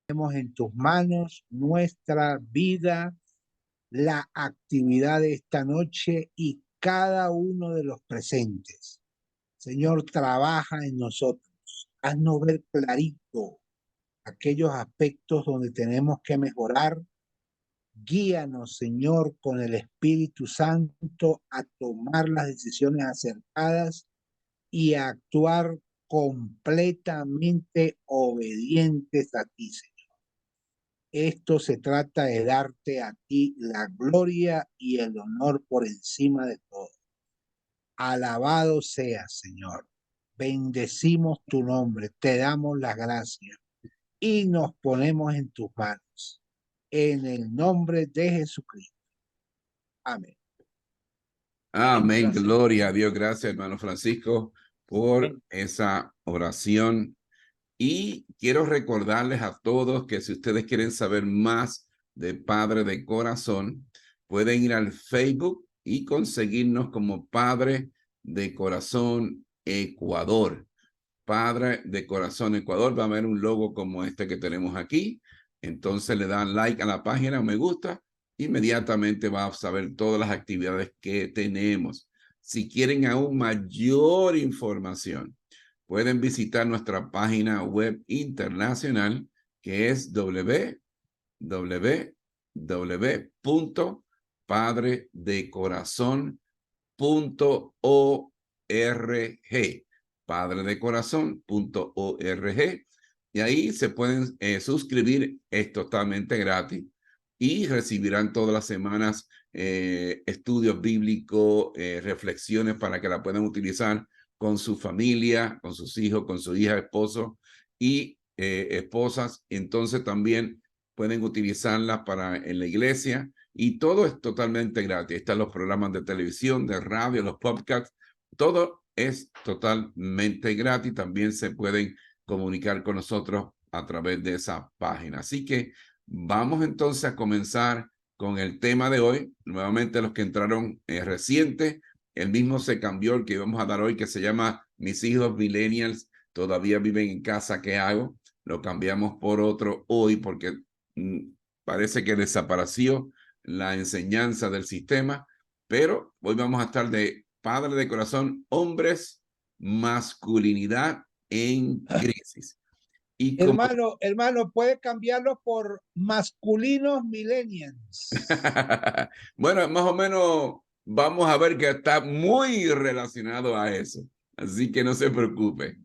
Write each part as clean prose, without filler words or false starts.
Ponemos en tus manos nuestra vida, la actividad de esta noche y cada uno de los presentes. Señor, trabaja en nosotros. Haznos ver clarito aquellos aspectos donde tenemos que mejorar. Guíanos, Señor, con el Espíritu Santo a tomar las decisiones acertadas y a actuar completamente obedientes a ti, Señor. Esto se trata de darte a ti la gloria y el honor por encima de todo. Alabado seas, Señor. Bendecimos tu nombre, te damos las gracias y nos ponemos en tus manos. En el nombre de Jesucristo. Amén. Amén, Gracias. gloria a Dios. Gracias, hermano Francisco, por Amén. esa oración. Y quiero recordarles a todos que si ustedes quieren saber más de Padre de Corazón, pueden ir al Facebook y conseguirnos como Padre de Corazón Ecuador. Padre de Corazón Ecuador, va a haber un logo como este que tenemos aquí. Entonces le dan like a la página, me gusta, inmediatamente va a saber todas las actividades que tenemos. Si quieren aún mayor información, pueden visitar nuestra página web internacional, que es www.padredecorazon.org, padredecorazon.org, y ahí se pueden suscribir, es totalmente gratis y recibirán todas las semanas estudios bíblicos, reflexiones para que la puedan utilizar con su familia, con sus hijos, con su hija, esposo y esposas. Entonces también pueden utilizarla para en la iglesia y todo es totalmente gratis. Están los programas de televisión, de radio, los podcasts, todo es totalmente gratis. También se pueden comunicar con nosotros a través de esa página. Así que vamos entonces a comenzar con el tema de hoy. Nuevamente los que entraron reciente, el mismo se cambió, el que íbamos a dar hoy, que se llama Mis hijos millennials todavía viven en casa, ¿qué hago? Lo cambiamos por otro hoy porque parece que desapareció la enseñanza del sistema, pero hoy vamos a estar de Padre de Corazón, hombres, masculinidad en crisis. Y como Hermano, puede cambiarlo por masculinos millennials. bueno, más o menos vamos a ver que está muy relacionado a eso. Así que no se preocupe.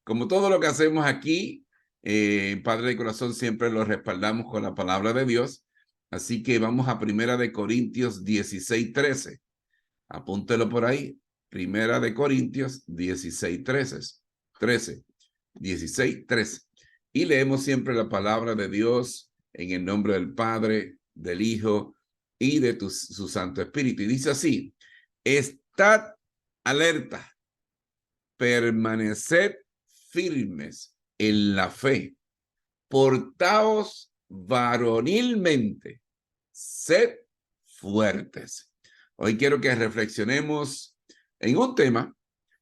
Como todo lo que hacemos aquí, Padre de Corazón, siempre lo respaldamos con la palabra de Dios. Así que vamos a Primera de Corintios 16:13. Apúntelo por ahí. Primera de Corintios 16:13. 16:13. Y leemos siempre la palabra de Dios en el nombre del Padre, del Hijo y de su Santo Espíritu. Y dice así: estad alerta, permaneced firmes en la fe, portaos varonilmente, sed fuertes. Hoy quiero que reflexionemos en un tema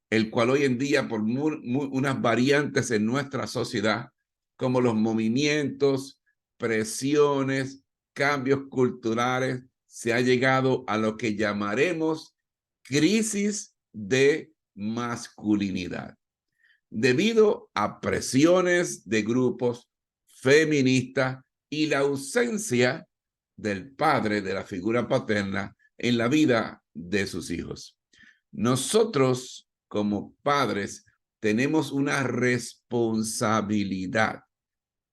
el cual hoy en día, por unas variantes en nuestra sociedad, como los movimientos, presiones, cambios culturales, se ha llegado a lo que llamaremos crisis de masculinidad. Debido a presiones de grupos feministas y la ausencia del padre, de la figura paterna, en la vida de sus hijos. Nosotros, como padres, tenemos una responsabilidad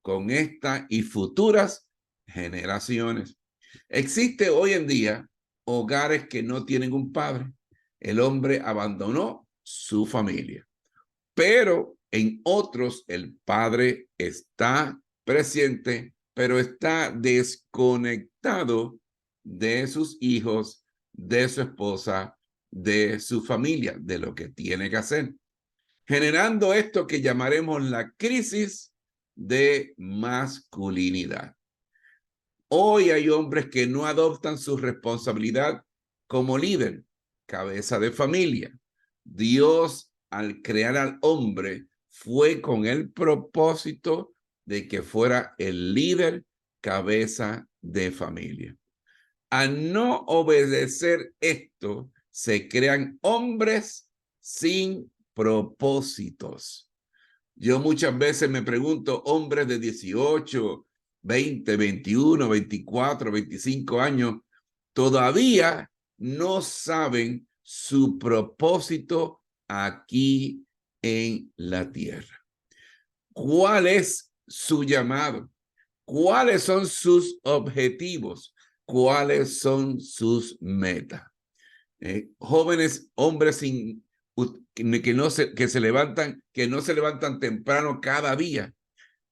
con esta y futuras generaciones. Existe hoy en día hogares que no tienen un padre. El hombre abandonó su familia, pero en otros el padre está presente, pero está desconectado de sus hijos, de su esposa, de su familia, de lo que tiene que hacer, generando esto que llamaremos la crisis de masculinidad. Hoy hay hombres que no adoptan su responsabilidad como líder, cabeza de familia. Dios, al crear al hombre, fue con el propósito de que fuera el líder, cabeza de familia. Al no obedecer esto, se crean hombres sin propósitos. Yo muchas veces me pregunto, hombres de 18, 20, 21, 24, 25 años, todavía no saben su propósito aquí en la tierra. ¿Cuál es su llamado? ¿Cuáles son sus objetivos? ¿Cuáles son sus metas? Jóvenes, hombres sin, que se levantan, que no se levantan temprano cada día.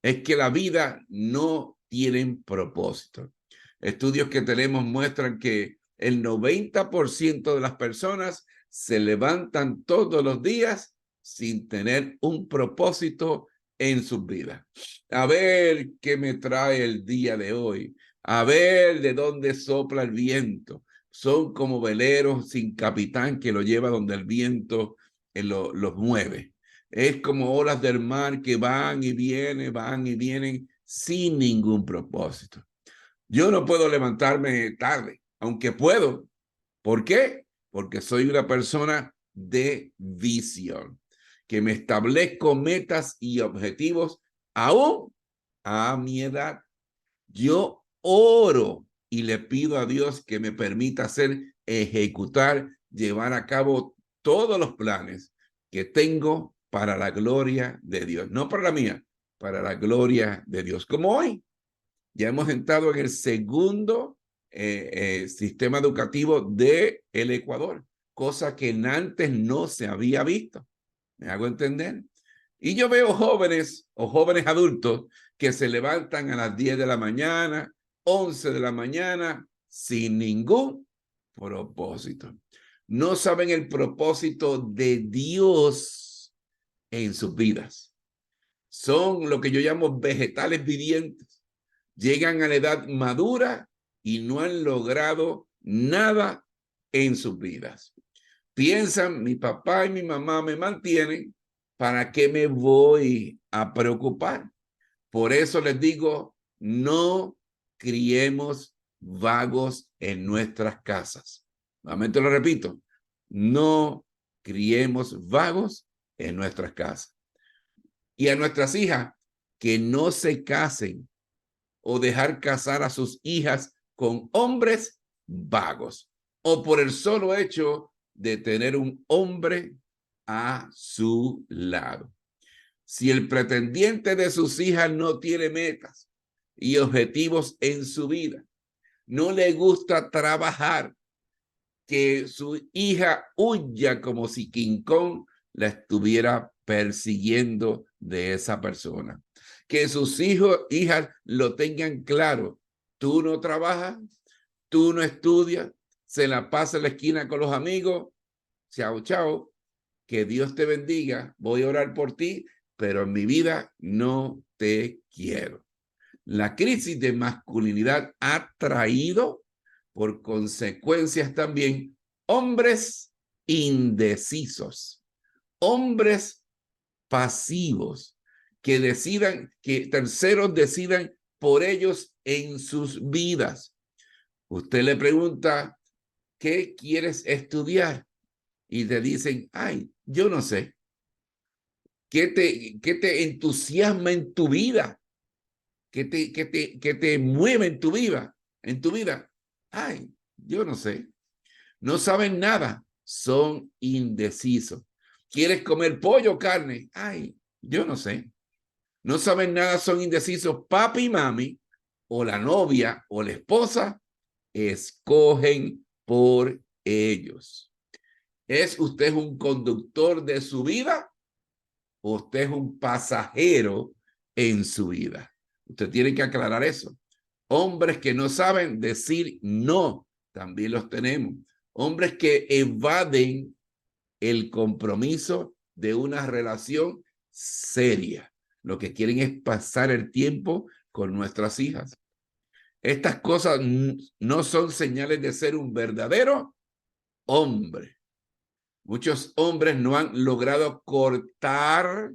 Es que la vida no tiene propósito. Estudios que tenemos muestran que el 90% de las personas se levantan todos los días sin tener un propósito en sus vidas. A ver qué me trae el día de hoy. A ver de dónde sopla el viento. Son como veleros sin capitán que lo lleva donde el viento los mueve. Es como olas del mar que van y vienen sin ningún propósito. Yo no puedo levantarme tarde, aunque puedo. ¿Por qué? Porque soy una persona de visión, que me establezco metas y objetivos aún a mi edad. Yo oro y le pido a Dios que me permita ejecutar, llevar a cabo todos los planes que tengo para la gloria de Dios. No para la mía, para la gloria de Dios. Como hoy, ya hemos entrado en el segundo sistema educativo del Ecuador, cosa que antes no se había visto. ¿Me hago entender? Y yo veo jóvenes o jóvenes adultos que se levantan a las 10 de la mañana, 11 de la mañana, sin ningún propósito. No saben el propósito de Dios en sus vidas. Son lo que yo llamo vegetales vivientes. Llegan a la edad madura y no han logrado nada en sus vidas. Piensan, mi papá y mi mamá me mantienen, ¿para qué me voy a preocupar? Por eso les digo, no criemos vagos en nuestras casas. Nuevamente lo repito, no criemos vagos en nuestras casas. Y a nuestras hijas, que no se casen o dejar casar a sus hijas con hombres vagos o por el solo hecho de tener un hombre a su lado. Si el pretendiente de sus hijas no tiene metas y objetivos en su vida, no le gusta trabajar, que su hija huya como si King Kong la estuviera persiguiendo de esa persona. Que sus hijas lo tengan claro. Tú no trabajas, tú no estudias, se la pasa en la esquina con los amigos. Chao, chao. Que Dios te bendiga. Voy a orar por ti, pero en mi vida no te quiero. La crisis de masculinidad ha traído por consecuencias también hombres indecisos, hombres pasivos, que decidan, que terceros decidan por ellos en sus vidas. Usted le pregunta, ¿qué quieres estudiar? Y te dicen, ay, yo no sé. ¿Qué te entusiasma en tu vida? ¿Qué te mueve en tu vida? Ay, yo no sé. No saben nada. Son indecisos. ¿Quieres comer pollo o carne? Ay, yo no sé. No saben nada, son indecisos. Papi y mami, o la novia o la esposa, escogen por ellos. ¿Es usted un conductor de su vida o usted es un pasajero en su vida? Usted tiene que aclarar eso. Hombres que no saben decir no, también los tenemos. Hombres que evaden el compromiso de una relación seria. Lo que quieren es pasar el tiempo con nuestras hijas. Estas cosas no son señales de ser un verdadero hombre. Muchos hombres no han logrado cortar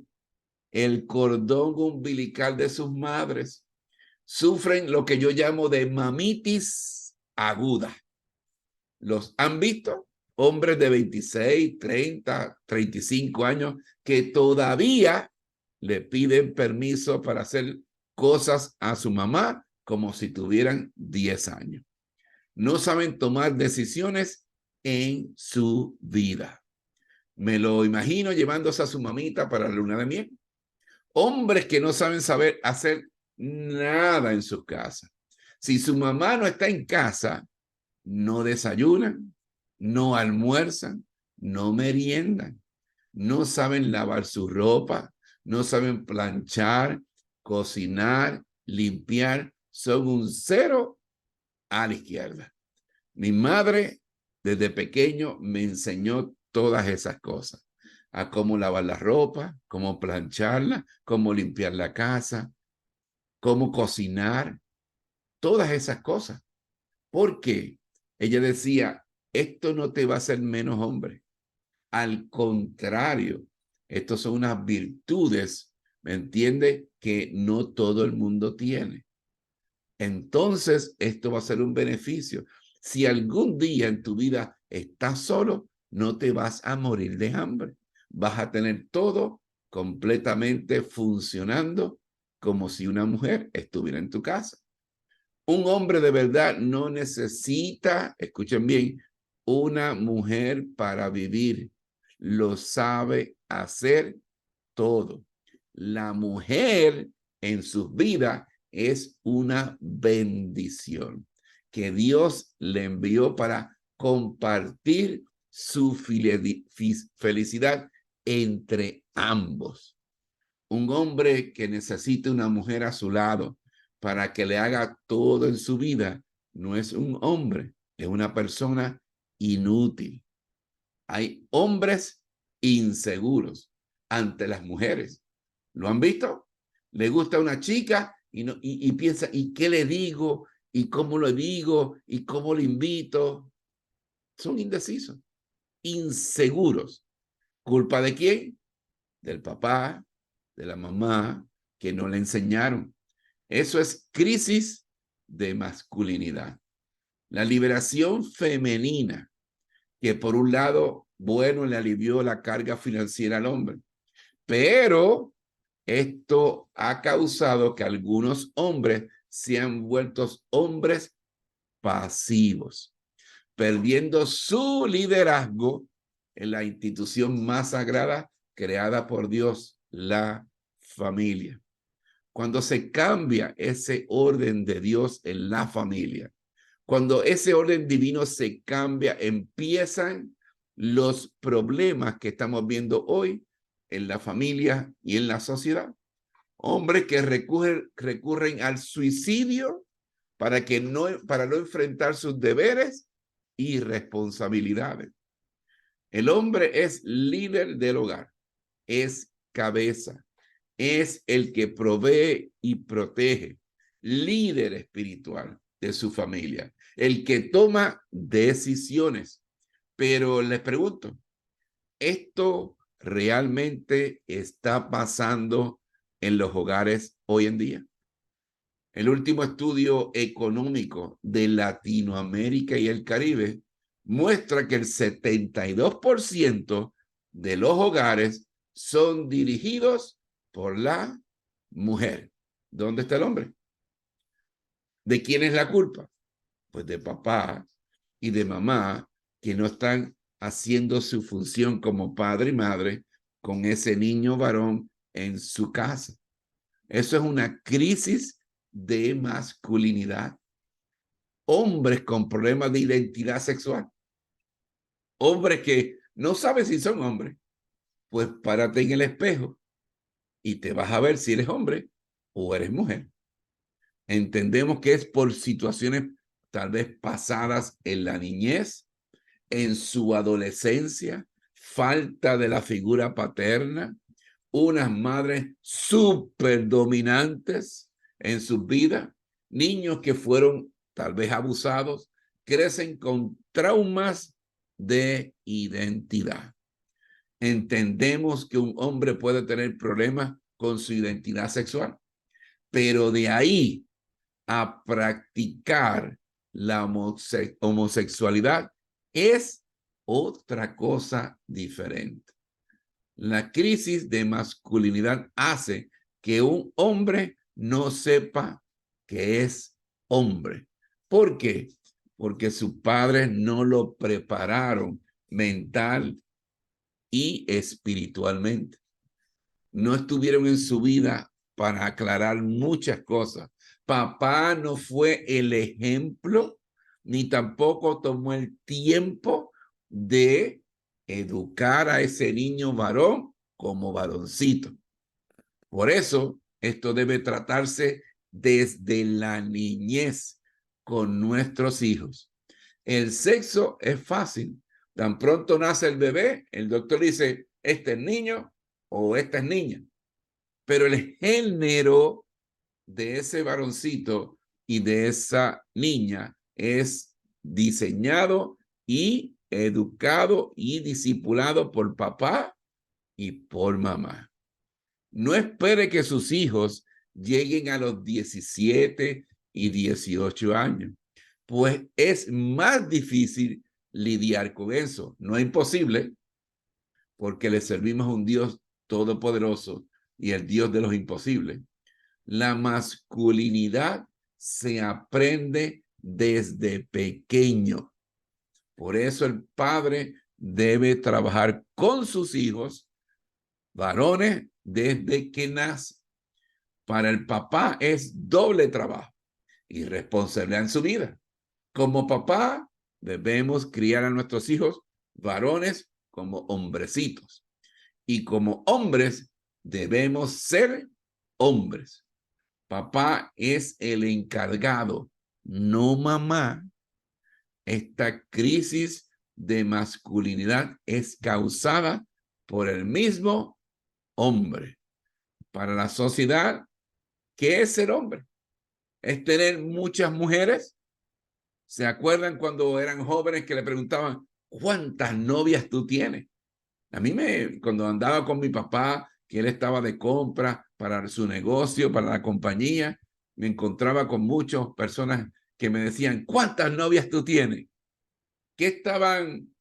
el cordón umbilical de sus madres. Sufren lo que yo llamo de mamitis aguda. ¿Los han visto? Hombres de 26, 30, 35 años que todavía le piden permiso para hacer cosas a su mamá como si tuvieran 10 años. No saben tomar decisiones en su vida. Me lo imagino llevándose a su mamita para la luna de miel. Hombres que no saben hacer nada en sus casas. Si su mamá no está en casa, no desayunan, no almuerzan, no meriendan, no saben lavar su ropa, no saben planchar, cocinar, limpiar, son un cero a la izquierda. Mi madre desde pequeño me enseñó todas esas cosas, a cómo lavar la ropa, cómo plancharla, cómo limpiar la casa, cómo cocinar, todas esas cosas. ¿Por qué? Ella decía, esto no te va a hacer menos hombre. Al contrario, estas son unas virtudes, ¿me entiende? Que no todo el mundo tiene. Entonces, esto va a ser un beneficio. Si algún día en tu vida estás solo, no te vas a morir de hambre. Vas a tener todo completamente funcionando como si una mujer estuviera en tu casa. Un hombre de verdad no necesita, escuchen bien, una mujer para vivir. Lo sabe hacer todo. La mujer en sus vidas es una bendición que Dios le envió para compartir su felicidad entre ambos. Un hombre que necesite una mujer a su lado para que le haga todo en su vida no es un hombre, es una persona inútil. Hay hombres inseguros ante las mujeres. ¿Lo han visto? Le gusta una chica y piensa, ¿y qué le digo? ¿Y cómo lo digo? ¿Y cómo le invito? Son indecisos, inseguros. ¿Culpa de quién? Del papá, de la mamá, que no le enseñaron. Eso es crisis de masculinidad. La liberación femenina, que por un lado, bueno, le alivió la carga financiera al hombre, pero esto ha causado que algunos hombres se han vuelto hombres pasivos, perdiendo su liderazgo en la institución más sagrada creada por Dios, la familia. Cuando se cambia ese orden de Dios en la familia, cuando ese orden divino se cambia, empiezan los problemas que estamos viendo hoy en la familia y en la sociedad. Hombres que recurren al suicidio para no enfrentar sus deberes y responsabilidades. El hombre es líder del hogar, es cabeza, es el que provee y protege, líder espiritual de su familia, el que toma decisiones. Pero les pregunto, ¿esto realmente está pasando en los hogares hoy en día? El último estudio económico de Latinoamérica y el Caribe muestra que el 72% de los hogares son dirigidos por la mujer. ¿Dónde está el hombre? ¿De quién es la culpa? Pues de papá y de mamá, que no están haciendo su función como padre y madre con ese niño varón en su casa. Eso es una crisis de masculinidad. Hombres con problemas de identidad sexual. Hombres que no saben si son hombres. Pues párate en el espejo y te vas a ver si eres hombre o eres mujer. Entendemos que es por situaciones tal vez pasadas en la niñez, en su adolescencia, falta de la figura paterna, unas madres súper dominantes en sus vidas, niños que fueron tal vez abusados, crecen con traumas de identidad. Entendemos que un hombre puede tener problemas con su identidad sexual. Pero de ahí a practicar la homosexualidad es otra cosa diferente. La crisis de masculinidad hace que un hombre no sepa que es hombre. ¿Por qué? Porque sus padres no lo prepararon mental y espiritualmente. No estuvieron en su vida para aclarar muchas cosas. Papá no fue el ejemplo, ni tampoco tomó el tiempo de educar a ese niño varón como varoncito. Por eso, esto debe tratarse desde la niñez con nuestros hijos. El sexo es fácil. Tan pronto nace el bebé, el doctor dice, este es niño o esta es niña. Pero el género de ese varoncito y de esa niña es diseñado y educado y discipulado por papá y por mamá. No espere que sus hijos lleguen a los 17 y 18 años, pues es más difícil lidiar con eso. No es imposible, porque le servimos a un Dios todopoderoso y el Dios de los imposibles. La masculinidad se aprende desde pequeño. Por eso el padre debe trabajar con sus hijos, varones, desde que nace. Para el papá es doble trabajo y responsabilidad en su vida. Como papá, debemos criar a nuestros hijos varones como hombrecitos. Y como hombres, debemos ser hombres. Papá es el encargado, no mamá. Esta crisis de masculinidad es causada por el mismo hombre. Para la sociedad, ¿qué es ser hombre? ¿Es tener muchas mujeres? ¿Se acuerdan cuando eran jóvenes que le preguntaban, ¿cuántas novias tú tienes? A mí cuando andaba con mi papá, que él estaba de compra para su negocio, para la compañía, me encontraba con muchas personas que me decían, ¿cuántas novias tú tienes? ¿Qué estaban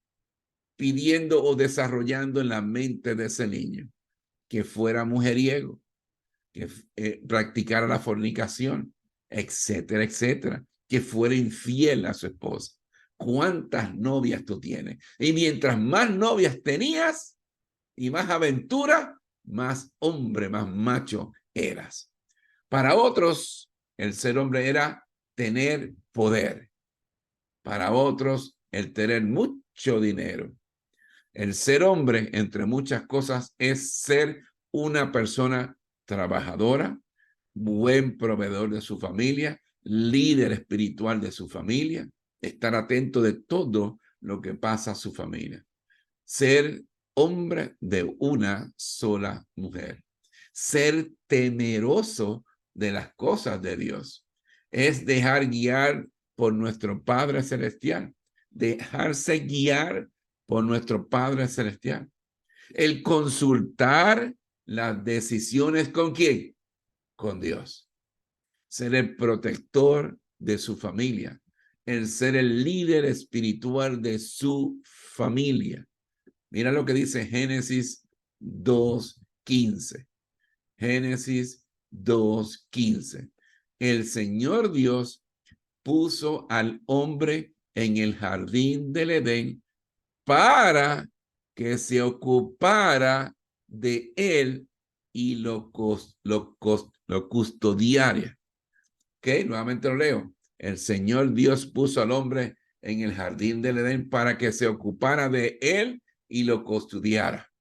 pidiendo o desarrollando en la mente de ese niño? Que fuera mujeriego, que practicara la fornicación, etcétera, etcétera, que fuera infiel a su esposa. ¿Cuántas novias tú tienes? Y mientras más novias tenías y más aventura, más hombre, más macho eras. Para otros, el ser hombre era tener poder. Para otros, el tener mucho dinero. El ser hombre, entre muchas cosas, es ser una persona trabajadora, buen proveedor de su familia, líder espiritual de su familia, estar atento de todo lo que pasa a su familia. Ser hombre de una sola mujer. Ser temeroso de las cosas de Dios. Es dejar guiar por nuestro Padre Celestial. Dejarse guiar por nuestro Padre Celestial. El consultar las decisiones ¿con quién? Con Dios. Ser el protector de su familia. El ser el líder espiritual de su familia. Mira lo que dice Génesis 2:15. Génesis 2:15. El Señor Dios puso al hombre en el jardín del Edén para que se ocupara de él y lo custodiara. ¿Ok? Nuevamente lo leo. El Señor Dios puso al hombre en el jardín del Edén para que se ocupara de él y lo custodiara.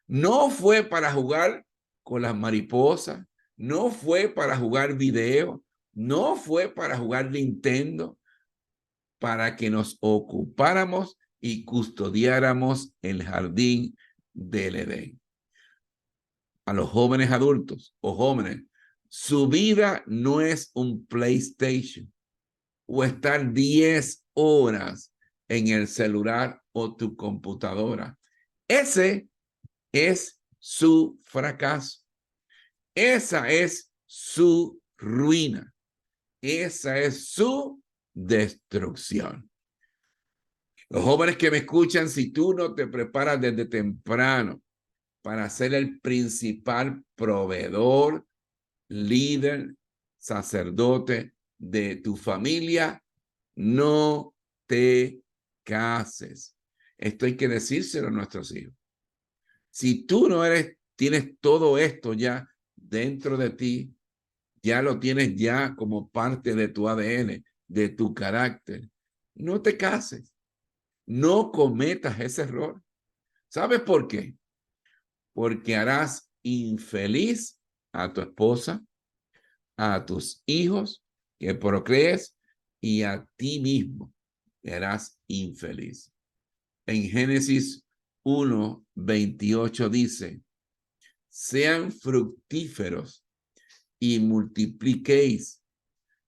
No fue para jugar con las mariposas, no fue para jugar video, no fue para jugar Nintendo, para que nos ocupáramos y custodiáramos el jardín del Edén. A los jóvenes adultos o jóvenes, su vida no es un PlayStation o estar 10 horas en el celular o tu computadora. Ese es su fracaso. Esa es su ruina. Esa es su destrucción. Los jóvenes que me escuchan, si tú no te preparas desde temprano para ser el principal proveedor, líder, sacerdote de tu familia, no te cases. Esto hay que decírselo a nuestros hijos. Si tú no tienes todo esto ya dentro de ti, ya lo tienes ya como parte de tu ADN, de tu carácter, no te cases. No cometas ese error. ¿Sabes por qué? Porque harás infeliz a tu esposa, a tus hijos que procrees y a ti mismo. Te harás infeliz. En Génesis 1:28 dice, sean fructíferos y multipliquéis,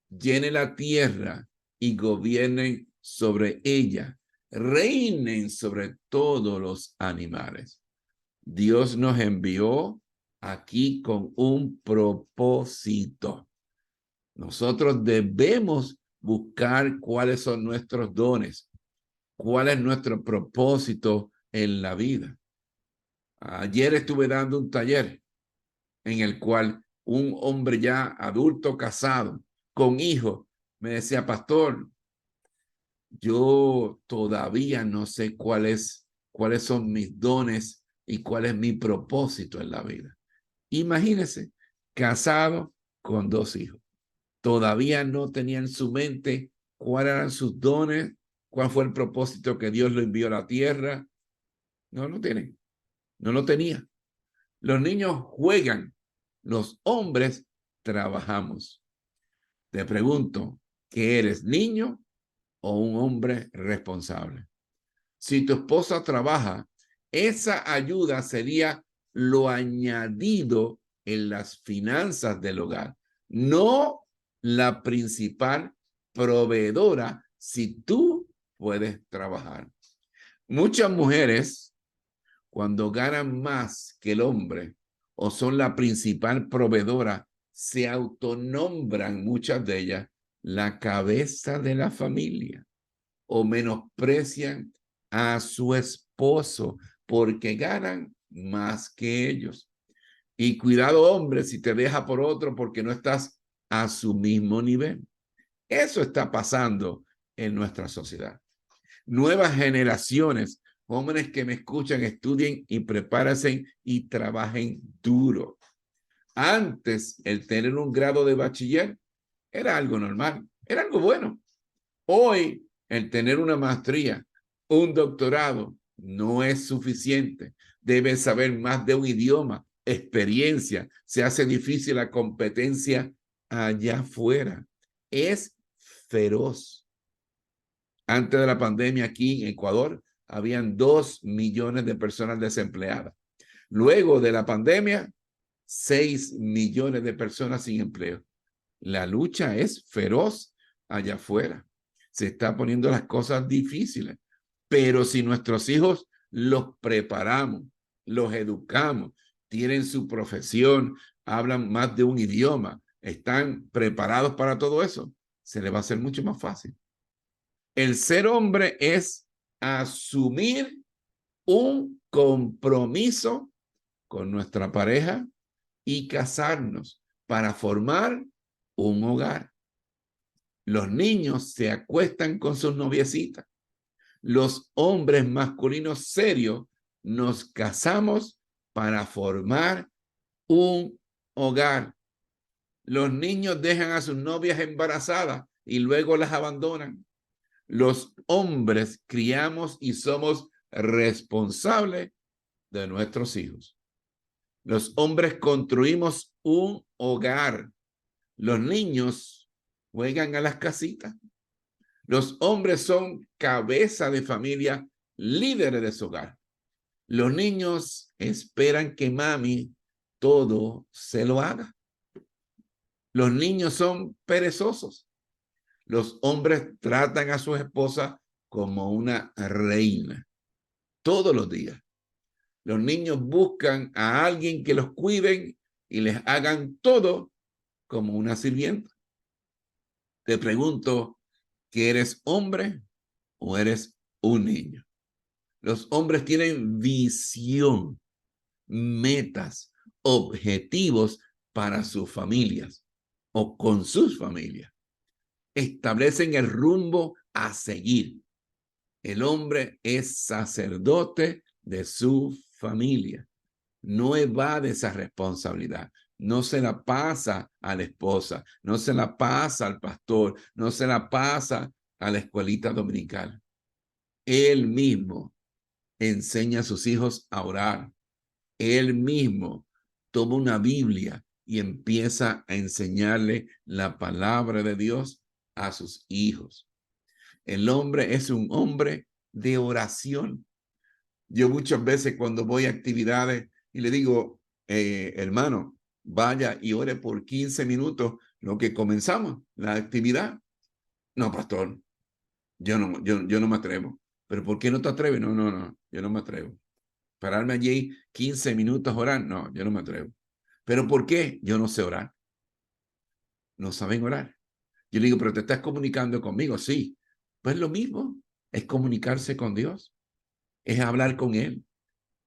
llene la tierra y gobiernen sobre ella, reinen sobre todos los animales. Dios nos envió aquí con un propósito. Nosotros debemos buscar cuáles son nuestros dones, cuál es nuestro propósito en la vida. Ayer estuve dando un taller en el cual un hombre ya adulto, casado, con hijos, me decía, pastor, yo todavía no sé cuáles son mis dones y cuál es mi propósito en la vida. Imagínese, casado con 2 hijos. Todavía no tenía en su mente cuáles eran sus dones, cuál fue el propósito que Dios lo envió a la tierra. No lo tienen. No lo tenía. Los niños juegan, los hombres trabajamos. Te pregunto, ¿qué eres, niño o un hombre responsable? Si tu esposa trabaja, esa ayuda sería lo añadido en las finanzas del hogar, no la principal proveedora si tú puedes trabajar. Muchas mujeres, cuando ganan más que el hombre o son la principal proveedora, se autonombran, muchas de ellas, la cabeza de la familia o menosprecian a su esposo porque ganan más que ellos. Y cuidado, hombre, si te deja por otro porque no estás a su mismo nivel. Eso está pasando en nuestra sociedad. Nuevas generaciones, jóvenes que me escuchan, estudien y prepárense y trabajen duro. Antes, el tener un grado de bachiller era algo normal, era algo bueno. Hoy, el tener una maestría, un doctorado, no es suficiente. Deben saber más de un idioma, experiencia. Se hace difícil la competencia allá afuera. Es feroz. Antes de la pandemia aquí en Ecuador, habían 2 millones de personas desempleadas. Luego de la pandemia, 6 millones de personas sin empleo. La lucha es feroz allá afuera. Se está poniendo las cosas difíciles. Pero si nuestros hijos los preparamos, los educamos, tienen su profesión, hablan más de un idioma, están preparados para todo eso, se les va a hacer mucho más fácil. El ser hombre es asumir un compromiso con nuestra pareja y casarnos para formar un hogar. Los niños se acuestan con sus noviecitas. Los hombres masculinos serios nos casamos para formar un hogar. Los niños dejan a sus novias embarazadas y luego las abandonan. Los hombres criamos y somos responsables de nuestros hijos. Los hombres construimos un hogar. Los niños juegan a las casitas. Los hombres son cabeza de familia, líderes de su hogar. Los niños esperan que mami todo se lo haga. Los niños son perezosos. Los hombres tratan a su esposa como una reina todos los días. Los niños buscan a alguien que los cuide y les hagan todo como una sirvienta. Te pregunto, ¿que eres hombre o eres un niño? Los hombres tienen visión, metas, objetivos para sus familias o con sus familias. Establecen el rumbo a seguir. El hombre es sacerdote de su familia. No evade esa responsabilidad. No se la pasa a la esposa, no se la pasa al pastor, no se la pasa a la escuelita dominical. Él mismo enseña a sus hijos a orar. Él mismo toma una Biblia y empieza a enseñarle la palabra de Dios a sus hijos. El hombre es un hombre de oración. Yo muchas veces cuando voy a actividades y le digo, hermano, vaya y ore por 15 minutos lo que comenzamos la actividad. No, pastor, yo no me atrevo. ¿Pero por qué no te atreves? No, yo no me atrevo. Pararme allí 15 minutos a orar, no, yo no me atrevo. ¿Pero por qué? Yo no sé orar. No saben orar. Yo le digo, pero te estás comunicando conmigo, sí. Pues lo mismo, es comunicarse con Dios, es hablar con Él,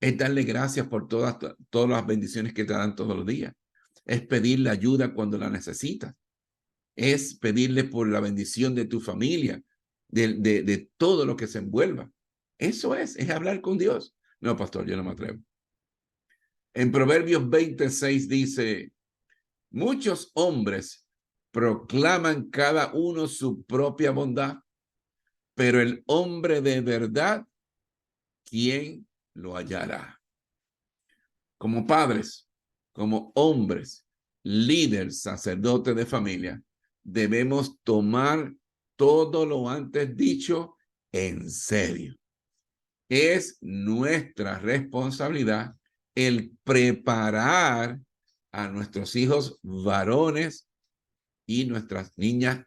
es darle gracias por todas las bendiciones que te dan todos los días, es pedirle ayuda cuando la necesitas, es pedirle por la bendición de tu familia, de todo lo que se envuelva. Eso es hablar con Dios. No, pastor, yo no me atrevo. En Proverbios 26 dice, muchos hombres proclaman cada uno su propia bondad, pero el hombre de verdad, ¿quién lo hallará? Como padres, como hombres, líderes, sacerdotes de familia, debemos tomar todo lo antes dicho en serio. Es nuestra responsabilidad el preparar a nuestros hijos varones y nuestras niñas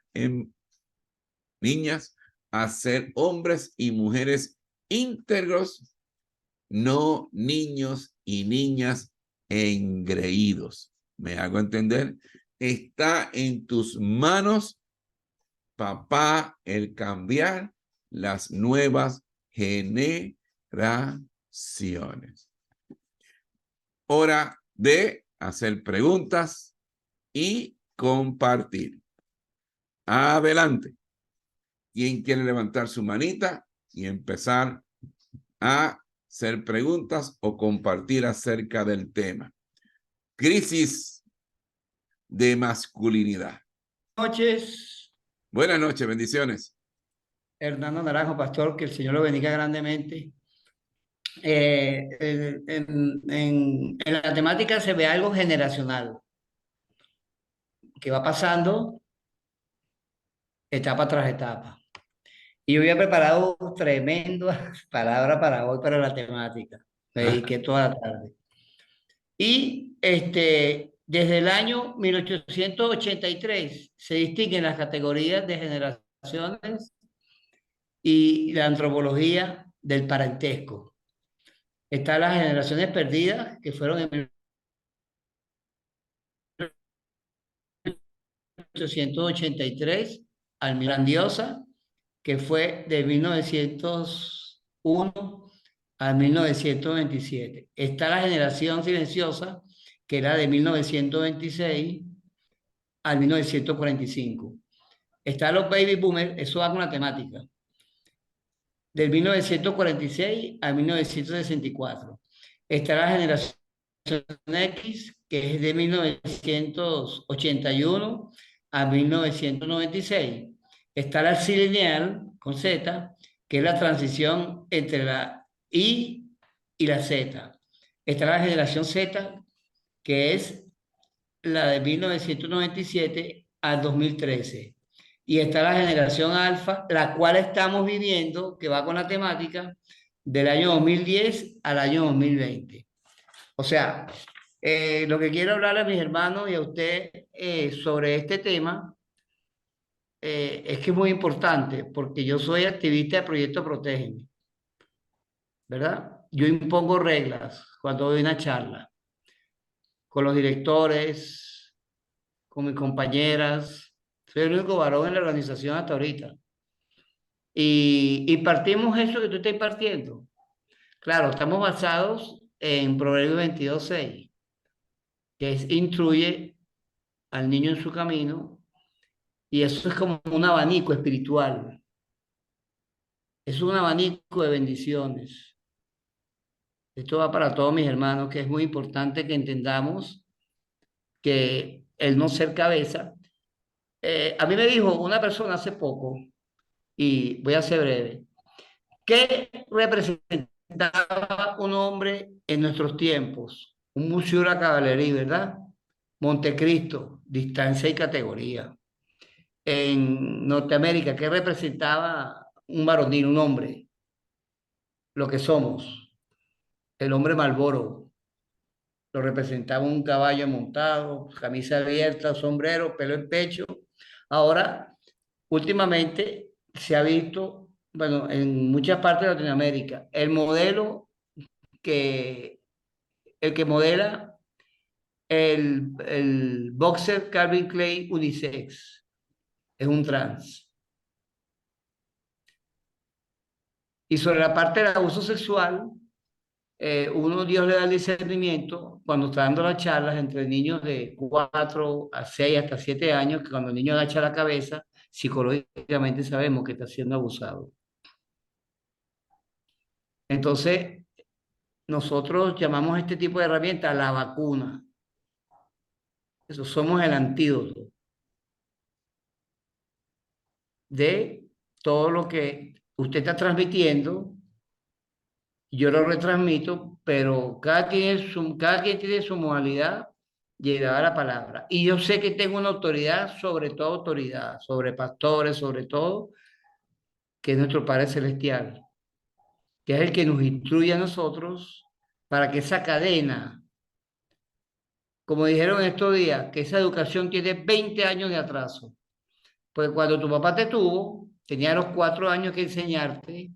a ser hombres y mujeres íntegros, no niños y niñas engreídos. ¿Me hago entender? Está en tus manos, papá, el cambiar las nuevas generaciones. Hora de hacer preguntas y compartir. Adelante. ¿Quién quiere levantar su manita y empezar a hacer preguntas o compartir acerca del tema? Crisis de masculinidad. Buenas noches, Buenas noches, bendiciones. Hernando Naranjo, pastor, que el Señor lo bendiga grandemente. En la temática se ve algo generacional que va pasando etapa tras etapa. Y yo había preparado tremendas palabras para hoy, para la temática. Me dediqué toda la tarde. Y desde el año 1883 se distinguen las categorías de generaciones y la antropología del parentesco. Están las generaciones perdidas, que fueron en 1883 al Grandiosa, que fue de 1901 a 1927. Está la generación silenciosa, que era de 1926 al 1945. Están los baby boomers, eso va con la temática, del 1946 a 1964. Está la generación X, que es de 1981 a 1996. Está la Zillennial, con Z, que es la transición entre la Y y la Z. Está la generación Z, que es la de 1997 al 2013. Y está la generación alfa, la cual estamos viviendo, que va con la temática, del año 2010 al año 2020. O sea, lo que quiero hablarle a mis hermanos y a usted sobre este tema es que es muy importante, porque yo soy activista de Proyecto Protégeme, ¿verdad? Yo impongo reglas cuando doy una charla. con los directores, con mis compañeras. Soy el único varón en la organización hasta ahorita. Y partimos eso que tú estás partiendo. Claro, estamos basados en Proverbios 22:6, que es instruye al niño en su camino, y eso es como un abanico espiritual. Es un abanico de bendiciones. Esto va para todos mis hermanos, que es muy importante que entendamos que el no ser cabeza. A mí me dijo una persona hace poco, y voy a ser breve, ¿qué representaba un hombre en nuestros tiempos? Un museo de la caballería, ¿verdad? Montecristo, distancia y categoría. En Norteamérica, ¿qué representaba un varonil, un hombre? Lo que somos, el hombre Marlboro. Lo representaba un caballo montado, camisa abierta, sombrero, pelo en pecho. Ahora, últimamente se ha visto, bueno, en muchas partes de Latinoamérica, que, el que modela el boxer Calvin Klein unisex, es un trans. Y sobre la parte del abuso sexual, Dios le da el discernimiento cuando está dando las charlas entre niños de 4 a 6 hasta 7 años, que cuando el niño agacha la cabeza, psicológicamente sabemos que está siendo abusado. Entonces, nosotros llamamos a este tipo de herramienta la vacuna. Eso, somos el antídoto de todo lo que usted está transmitiendo. Yo lo retransmito, pero cada quien tiene su modalidad de llevar la palabra. Y yo sé que tengo una autoridad, sobre toda autoridad, sobre pastores, sobre todo, que es nuestro Padre Celestial, que es el que nos instruye a nosotros para que esa cadena, como dijeron estos días, que esa educación tiene 20 años de atraso. Pues cuando tu papá te tuvo, tenía los 4 años que enseñarte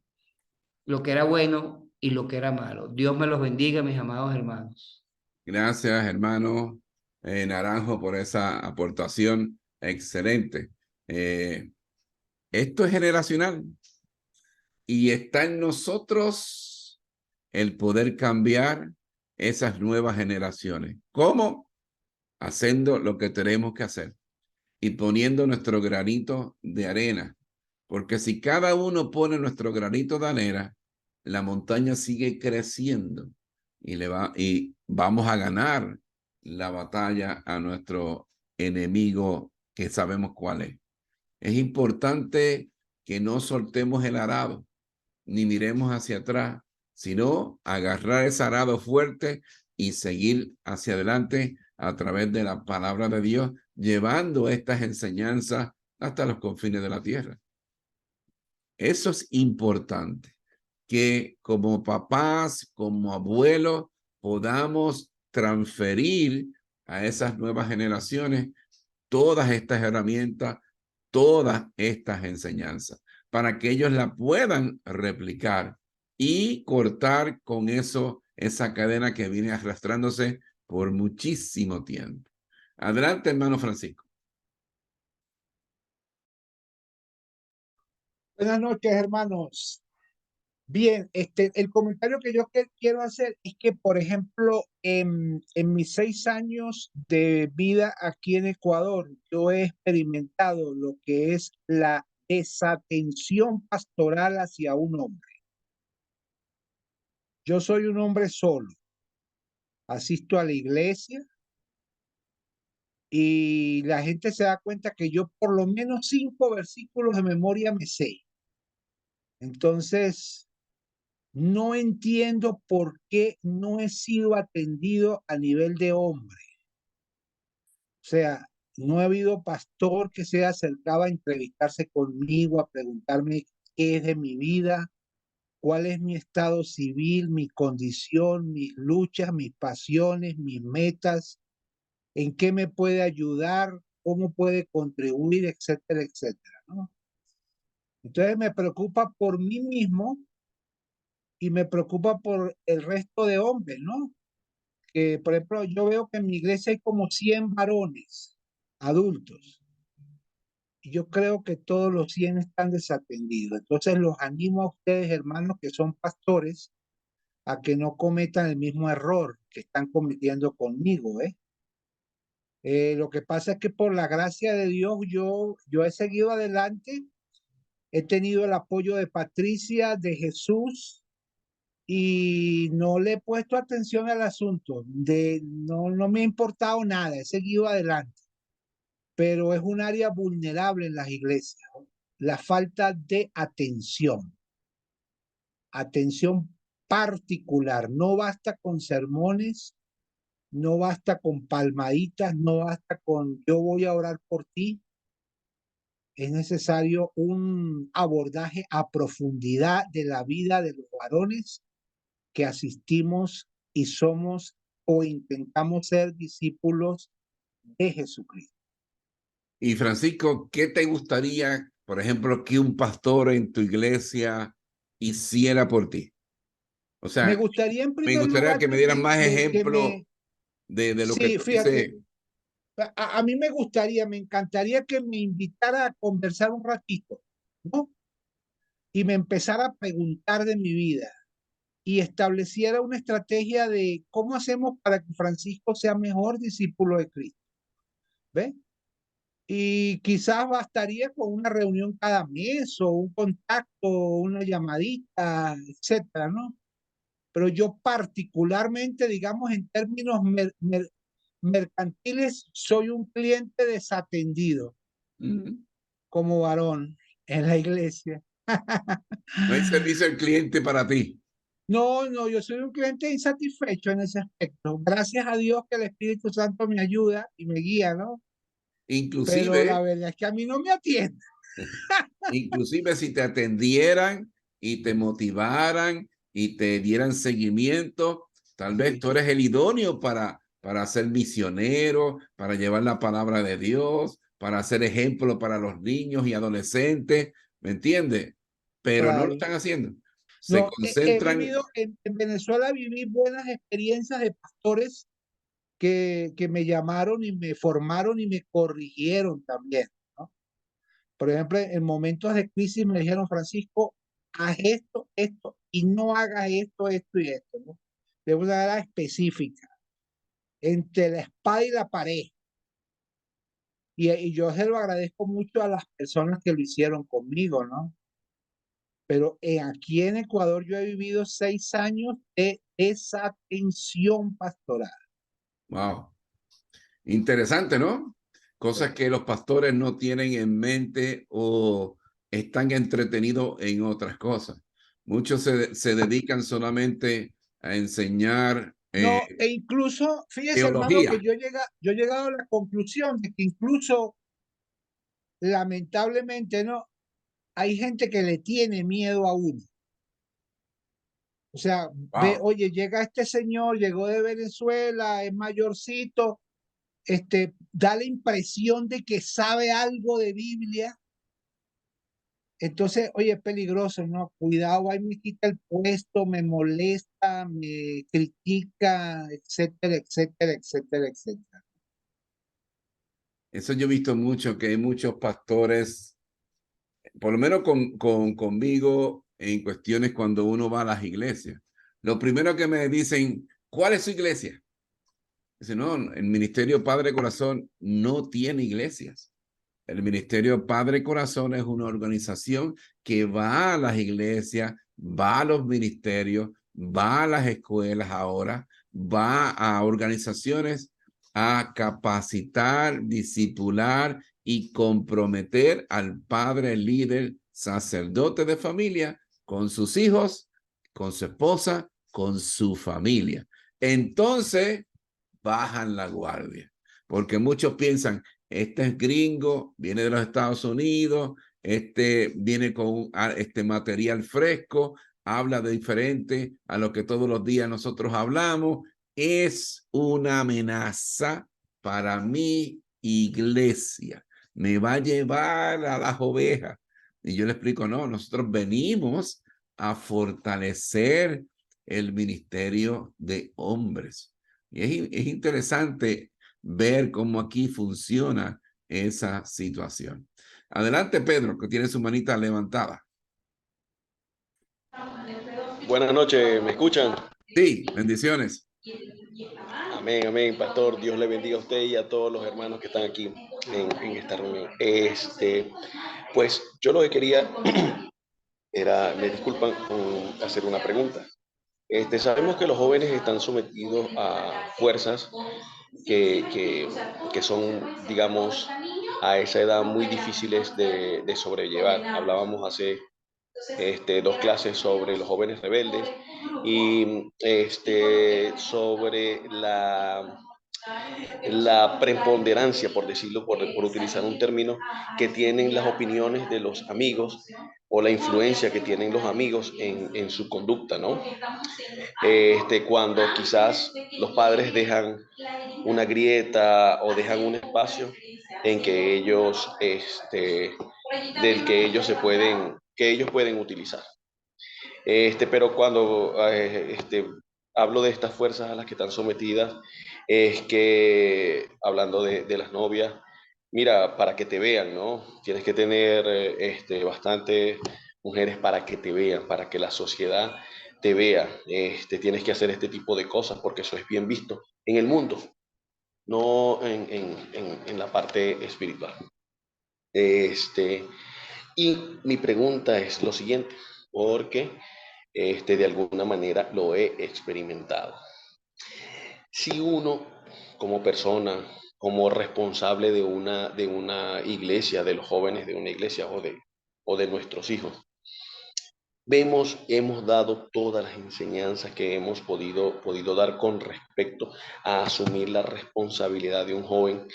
lo que era bueno y lo que era malo. Dios me los bendiga, mis amados hermanos. Gracias, hermano Naranjo, por esa aportación excelente. Esto es generacional y está en nosotros el poder cambiar esas nuevas generaciones. ¿Cómo? Haciendo lo que tenemos que hacer y poniendo nuestro granito de arena. Porque si cada uno pone nuestro granito de arena, la montaña sigue creciendo y vamos a ganar la batalla a nuestro enemigo que sabemos cuál es. Es importante que no soltemos el arado, ni miremos hacia atrás, sino agarrar ese arado fuerte y seguir hacia adelante a través de la palabra de Dios, llevando estas enseñanzas hasta los confines de la tierra. Eso es importante, que como papás, como abuelos, podamos transferir a esas nuevas generaciones todas estas herramientas, todas estas enseñanzas, para que ellos la puedan replicar y cortar con eso, esa cadena que viene arrastrándose por muchísimo tiempo. Adelante, hermano Francisco. Buenas noches, hermanos. Bien, el comentario que yo quiero hacer es que, por ejemplo, en mis 6 años de vida aquí en Ecuador, yo he experimentado lo que es la desatención pastoral hacia un hombre. Yo soy un hombre solo, asisto a la iglesia y la gente se da cuenta que yo por lo menos 5 versículos de memoria me sé. Entonces, no entiendo por qué no he sido atendido a nivel de hombre. O sea, no ha habido pastor que se acercaba a entrevistarse conmigo, a preguntarme qué es de mi vida, cuál es mi estado civil, mi condición, mis luchas, mis pasiones, mis metas, en qué me puede ayudar, cómo puede contribuir, etcétera, etcétera, ¿no? Entonces me preocupa por mí mismo y me preocupa por el resto de hombres, ¿no? porque, por ejemplo, yo veo que en mi iglesia hay como 100 varones adultos. Y yo creo que todos los 100 están desatendidos. Entonces los animo a ustedes, hermanos, que son pastores, a que no cometan el mismo error que están cometiendo conmigo, ¿eh? Lo que pasa es que por la gracia de Dios yo he seguido adelante, he tenido el apoyo de Patricia, de Jesús, y no le he puesto atención al asunto, no me ha importado nada, he seguido adelante, pero es un área vulnerable en las iglesias, ¿no? La falta de atención particular, no basta con sermones, no basta con palmaditas, no basta con yo voy a orar por ti. Es necesario un abordaje a profundidad de la vida de los varones que asistimos y somos o intentamos ser discípulos de Jesucristo. Y Francisco, ¿qué te gustaría, por ejemplo, que un pastor en tu iglesia hiciera por ti? O Me sea, gustaría en me primer gustaría lugar que me dieran más que ejemplos me, de lo que sí, tú fíjate, dices. a mí me gustaría, me encantaría que me invitara a conversar un ratito, ¿no? Y me empezara a preguntar de mi vida y estableciera una estrategia de cómo hacemos para que Francisco sea mejor discípulo de Cristo. ¿Ves? Y quizás bastaría con una reunión cada mes o un contacto, una llamadita, etcétera, ¿no? Pero yo particularmente, digamos, en términos mercantiles, soy un cliente desatendido como varón en la iglesia. No hay servicio al cliente para ti. No, yo soy un cliente insatisfecho en ese aspecto. Gracias a Dios que el Espíritu Santo me ayuda y me guía, ¿no? Pero la Inclusive, verdad es que a mí no me atiende. inclusive si te atendieran y te motivaran y te dieran seguimiento, tal vez Sí, tú eres el idóneo para ser misionero, para llevar la palabra de Dios, para ser ejemplo para los niños y adolescentes, ¿me entiendes? Pero no lo claro. están haciendo. Se No, he concentran. vivido en Venezuela, viví buenas experiencias de pastores que me llamaron y me formaron y me corrigieron también, ¿no? Por ejemplo, en momentos de crisis me dijeron, Francisco, haz esto, y no hagas esto y esto, ¿no? De una manera específica, entre la espada y la pared. Y yo se lo agradezco mucho a las personas que lo hicieron conmigo, ¿no? Pero aquí en Ecuador yo he vivido 6 años de desatención pastoral. Wow, interesante, ¿no? Cosas que los pastores no tienen en mente o están entretenidos en otras cosas. Muchos se dedican solamente a enseñar No, e incluso, fíjese hermano, que teología. yo he llegado a la conclusión de que incluso, lamentablemente, ¿no? Hay gente que le tiene miedo a uno. O sea, ve, Wow. oye, llega este señor, llegó de Venezuela, es mayorcito, da la impresión de que sabe algo de Biblia. Entonces, oye, es peligroso, ¿no? Cuidado, ahí me quita el puesto, me molesta, me critica, etcétera, etcétera, etcétera, etcétera. Eso yo he visto mucho, que hay muchos pastores, por lo menos conmigo, en cuestiones cuando uno va a las iglesias. Lo primero que me dicen, ¿cuál es su iglesia? Dice, no, el Ministerio Padre Corazón no tiene iglesias. El Ministerio Padre Corazón es una organización que va a las iglesias, va a los ministerios, va a las escuelas ahora, va a organizaciones a capacitar, discipular y comprometer al padre líder, sacerdote de familia, con sus hijos, con su esposa, con su familia. Entonces, bajan la guardia, porque muchos piensan, este es gringo, viene de los Estados Unidos, este viene con este material fresco, habla de diferente a lo que todos los días nosotros hablamos, es una amenaza para mi iglesia, me va a llevar a las ovejas. Y yo le explico, no, nosotros venimos a fortalecer el ministerio de hombres. Y es interesante ver cómo aquí funciona esa situación. Adelante, Pedro, que tiene su manita levantada. Buenas noches, ¿me escuchan? Sí, bendiciones. Amén, amén, pastor. Dios le bendiga a usted y a todos los hermanos que están aquí en esta reunión. Pues yo lo que quería era, me disculpan, hacer una pregunta. Sabemos que los jóvenes están sometidos a fuerzas que, que, que son, digamos, a esa edad muy difíciles de sobrellevar. Hablábamos hace 2 clases sobre los jóvenes rebeldes y sobre la preponderancia, por decirlo, por utilizar un término, que tienen las opiniones de los amigos o la influencia que tienen los amigos en su conducta, ¿no? Cuando quizás los padres dejan una grieta o dejan un espacio en que ellos, del que ellos que ellos pueden utilizar. Pero cuando hablo de estas fuerzas a las que están sometidas, es que, hablando de las novias, mira, para que te vean, ¿no? Tienes que tener bastante mujeres para que te vean, para que la sociedad te vea. Tienes que hacer este tipo de cosas porque eso es bien visto en el mundo, no en la parte espiritual. Y mi pregunta es lo siguiente, porque de alguna manera lo he experimentado. Si uno, como persona, como responsable de una iglesia, de los jóvenes de una iglesia o de nuestros hijos, hemos dado todas las enseñanzas que hemos podido dar con respecto a asumir la responsabilidad de un joven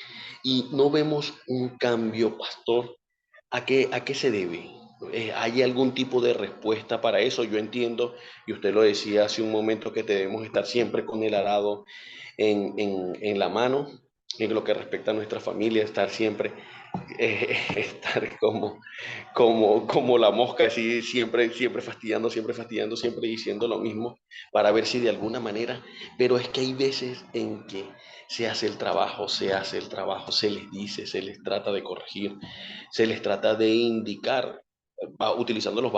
y no vemos un cambio, pastor. A qué se debe? ¿Hay algún tipo de respuesta para eso? Yo entiendo, y usted lo decía hace un momento, que debemos estar siempre con el arado en la mano, en lo que respecta a nuestra familia, estar siempre, estar como la mosca, así siempre fastidiando, siempre diciendo lo mismo, para ver si de alguna manera, pero es que hay veces en que se hace el trabajo, se les dice, se les trata de corregir, se les trata de indicar, utilizando los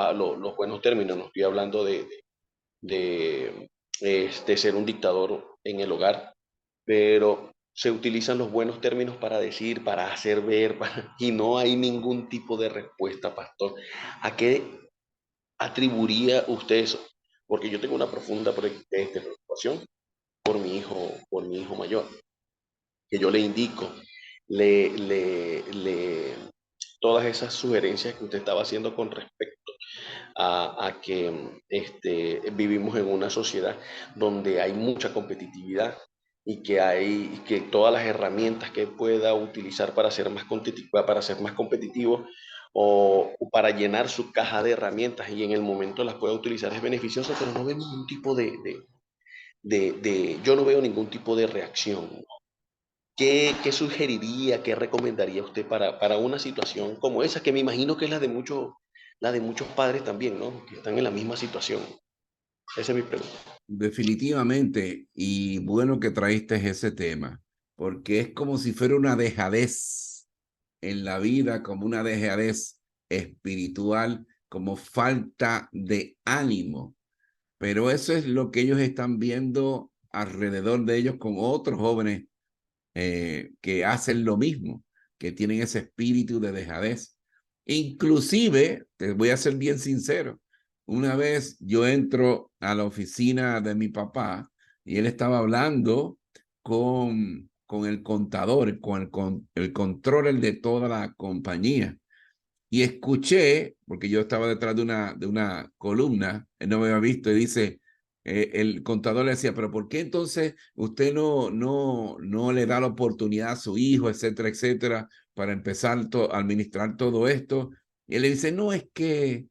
buenos términos. No estoy hablando de ser un dictador en el hogar, pero se utilizan los buenos términos para decir, para hacer ver, y no hay ningún tipo de respuesta, pastor. ¿A qué atribuiría usted eso? Porque yo tengo una profunda preocupación por mi hijo mayor, que yo le indico, le todas esas sugerencias que usted estaba haciendo con respecto a que vivimos en una sociedad donde hay mucha competitividad y que todas las herramientas que pueda utilizar para ser más competitivo o para llenar su caja de herramientas y en el momento las pueda utilizar es beneficioso, pero no vemos ningún tipo yo no veo ningún tipo de reacción. ¿Qué sugeriría, qué recomendaría usted para una situación como esa, que me imagino que es la de muchos padres también, ¿no? Que están en la misma situación. Esa es mi pregunta. Definitivamente, y bueno que traíste ese tema, porque es como si fuera una dejadez en la vida, como una dejadez espiritual, como falta de ánimo. Pero eso es lo que ellos están viendo alrededor de ellos con otros jóvenes que hacen lo mismo, que tienen ese espíritu de dejadez. Inclusive, te voy a ser bien sincero, una vez yo entro a la oficina de mi papá y él estaba hablando con el contador, con el controller de toda la compañía. Y escuché, porque yo estaba detrás de una columna, él no me había visto, y dice, el contador le decía, pero ¿por qué entonces usted no le da la oportunidad a su hijo, etcétera, etcétera, para empezar a administrar todo esto? Y él le dice, no, es que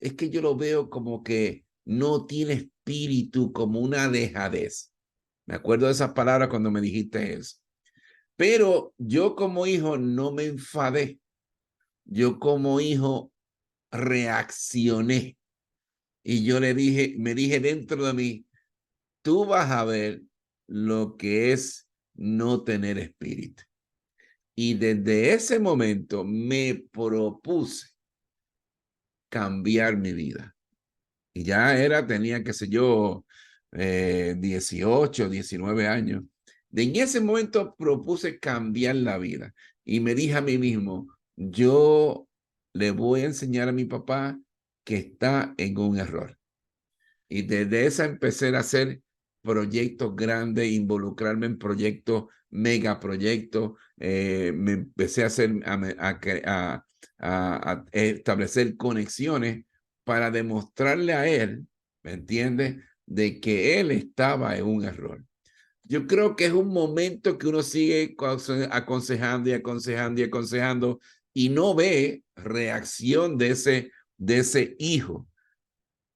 yo lo veo como que no tiene espíritu, como una dejadez. Me acuerdo de esas palabras cuando me dijiste eso. Pero yo como hijo no me enfadé. Yo como hijo reaccioné y yo me dije dentro de mí, tú vas a ver lo que es no tener espíritu. Y desde ese momento me propuse cambiar mi vida. Y ya tenía, qué sé yo, 18, 19 años. En ese momento propuse cambiar la vida. Y me dije a mí mismo, yo le voy a enseñar a mi papá que está en un error. Y desde esa empecé a hacer proyectos grandes, involucrarme en proyectos, megaproyectos. Me empecé a hacer, a establecer conexiones para demostrarle a él, ¿me entiendes?, de que él estaba en un error. Yo creo que es un momento que uno sigue aconsejando y aconsejando y aconsejando y no ve reacción de ese hijo.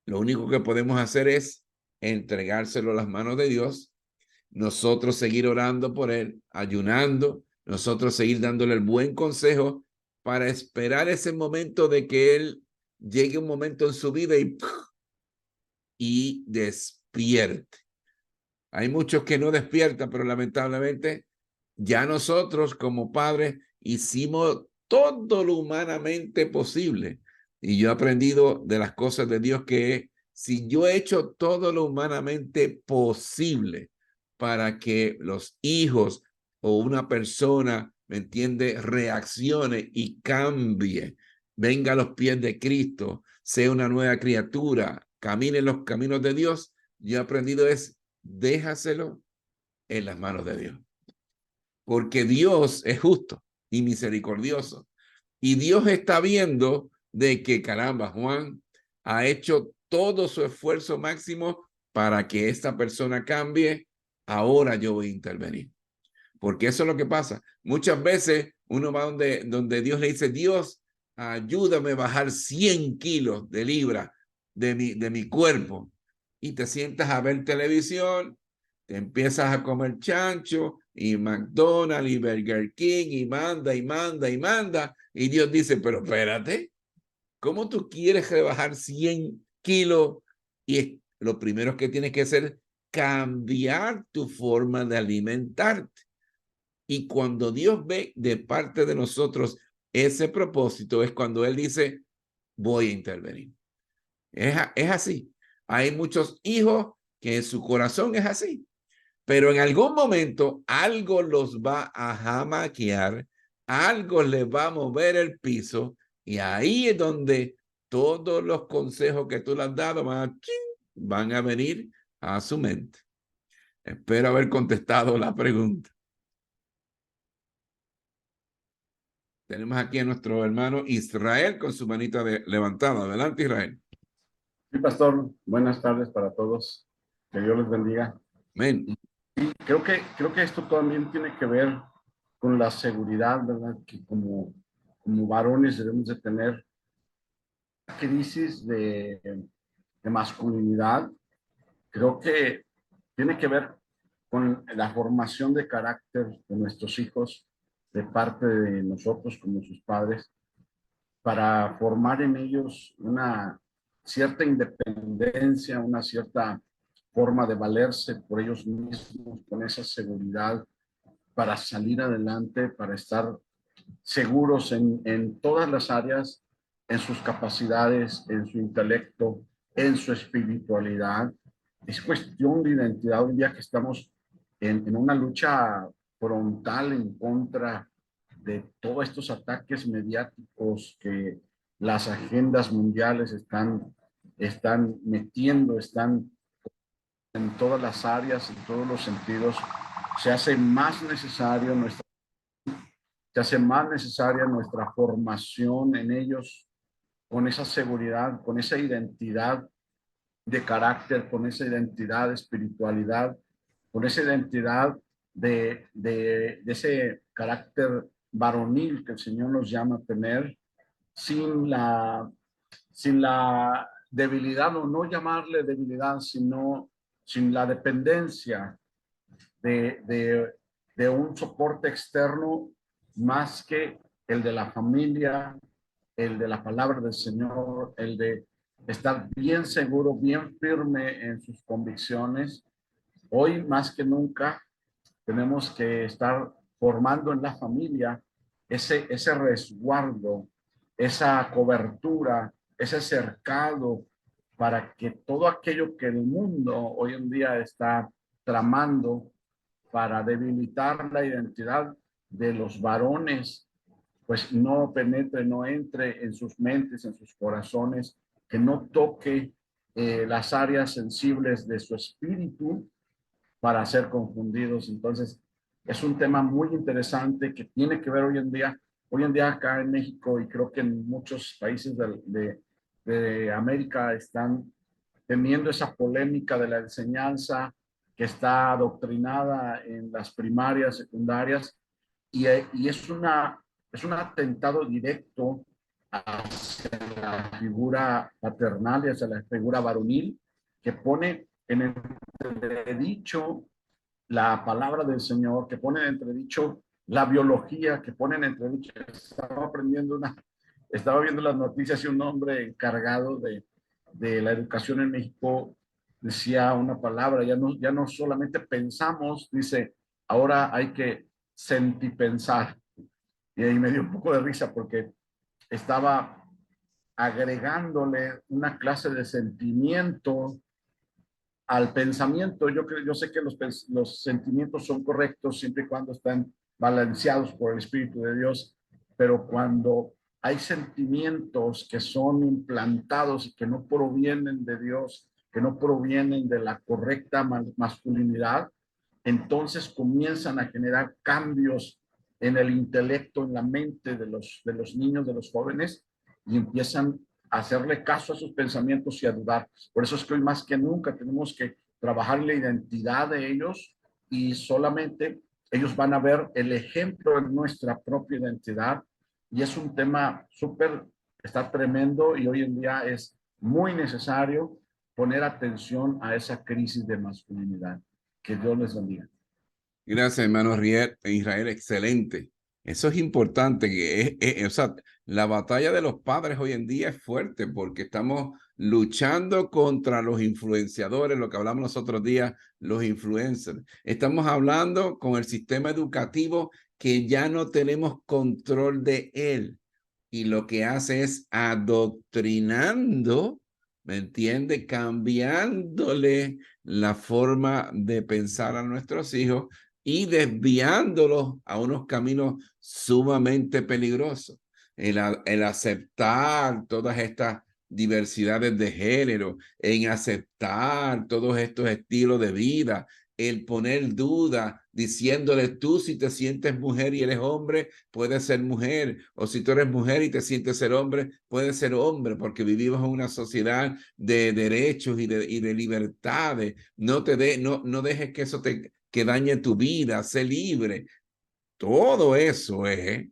Lo único que podemos hacer es entregárselo a las manos de Dios, nosotros seguir orando por él, ayunando, nosotros seguir dándole el buen consejo para esperar ese momento de que él llegue un momento en su vida y despierte. Hay muchos que no despiertan, pero lamentablemente ya nosotros como padres hicimos todo lo humanamente posible. Y yo he aprendido de las cosas de Dios que si yo he hecho todo lo humanamente posible para que los hijos o una persona, ¿me entiende?, reaccione y cambie, venga a los pies de Cristo, sea una nueva criatura, camine en los caminos de Dios, yo he aprendido es déjaselo en las manos de Dios. Porque Dios es justo y misericordioso. Y Dios está viendo de que, caramba, Juan ha hecho todo su esfuerzo máximo para que esta persona cambie. Ahora yo voy a intervenir. Porque eso es lo que pasa. Muchas veces uno va donde Dios le dice, Dios, ayúdame a bajar 100 kilos de libra de mi cuerpo. Y te sientas a ver televisión, te empiezas a comer chancho y McDonald's y Burger King y manda y manda y manda. Y Dios dice, pero espérate, ¿cómo tú quieres rebajar 100 kilos? Y lo primero que tienes que hacer es cambiar tu forma de alimentarte. Y cuando Dios ve de parte de nosotros ese propósito, es cuando Él dice, voy a intervenir. Es así. Hay muchos hijos que en su corazón es así. Pero en algún momento algo los va a jamaquear, algo les va a mover el piso y ahí es donde todos los consejos que tú le has dado van a venir a su mente. Espero haber contestado la pregunta. Tenemos aquí a nuestro hermano Israel con su manita levantada. Adelante, Israel. Sí, pastor. Buenas tardes para todos. Que Dios les bendiga. Amén. Creo que esto también tiene que ver con la seguridad, ¿verdad? Que como varones debemos de tener crisis de masculinidad. Creo que tiene que ver con la formación de carácter de nuestros hijos, de parte de nosotros como sus padres, para formar en ellos una cierta independencia, una cierta forma de valerse por ellos mismos, con esa seguridad para salir adelante, para estar seguros en todas las áreas, en sus capacidades, en su intelecto, en su espiritualidad. Es cuestión de identidad hoy día que estamos en una lucha frontal en contra de todos estos ataques mediáticos que las agendas mundiales están metiendo, están en todas las áreas, en todos los sentidos. Se hace más necesaria nuestra formación en ellos, con esa seguridad, con esa identidad de carácter, con esa identidad de espiritualidad, con esa identidad de ese carácter varonil que el Señor nos llama a tener, sin la debilidad, o no llamarle debilidad, sino sin la dependencia de un soporte externo más que el de la familia, el de la palabra del Señor, el de estar bien seguro, bien firme en sus convicciones Hoy más que nunca tenemos que estar formando en la familia ese resguardo, esa cobertura, ese cercado para que todo aquello que el mundo hoy en día está tramando para debilitar la identidad de los varones, pues no penetre, no entre en sus mentes, en sus corazones, que no toque las áreas sensibles de su espíritu para ser confundidos. Entonces, es un tema muy interesante que tiene que ver hoy en día acá en México, y creo que en muchos países de América están teniendo esa polémica de la enseñanza que está adoctrinada en las primarias, secundarias, y es un atentado directo hacia la figura paternal y hacia la figura varonil, que pone en entredicho la palabra del Señor, que pone en entredicho la biología, que pone en entredicho. Estaba viendo las noticias y un hombre encargado de la educación en México decía una palabra, ya no solamente pensamos, dice, ahora hay que sentipensar. Y ahí me dio un poco de risa porque estaba agregándole una clase de sentimiento al pensamiento. Yo sé que los sentimientos son correctos siempre y cuando están balanceados por el Espíritu de Dios, pero cuando hay sentimientos que son implantados y que no provienen de Dios, que no provienen de la correcta masculinidad, entonces comienzan a generar cambios en el intelecto, en la mente de los niños, de los jóvenes, y empiezan a hacerle caso a sus pensamientos y a dudar. Por eso es que hoy más que nunca tenemos que trabajar la identidad de ellos, y solamente ellos van a ver el ejemplo en nuestra propia identidad. Y es un tema súper, está tremendo, y hoy en día es muy necesario poner atención a esa crisis de masculinidad. Que Dios les bendiga. Gracias, hermano Israel, excelente. Eso es importante, o sea, la batalla de los padres hoy en día es fuerte porque estamos luchando contra los influenciadores, lo que hablamos los otros días, los influencers. Estamos hablando con el sistema educativo que ya no tenemos control de él, y lo que hace es adoctrinando, ¿me entiende? Cambiándole la forma de pensar a nuestros hijos y desviándolos a unos caminos sumamente peligrosos. El aceptar todas estas diversidades de género, en aceptar todos estos estilos de vida, el poner duda, diciéndole, tú si te sientes mujer y eres hombre, puedes ser mujer, o si tú eres mujer y te sientes ser hombre, puedes ser hombre, porque vivimos en una sociedad de derechos y de libertades. No dejes que eso que dañe tu vida, sé libre. Todo eso es,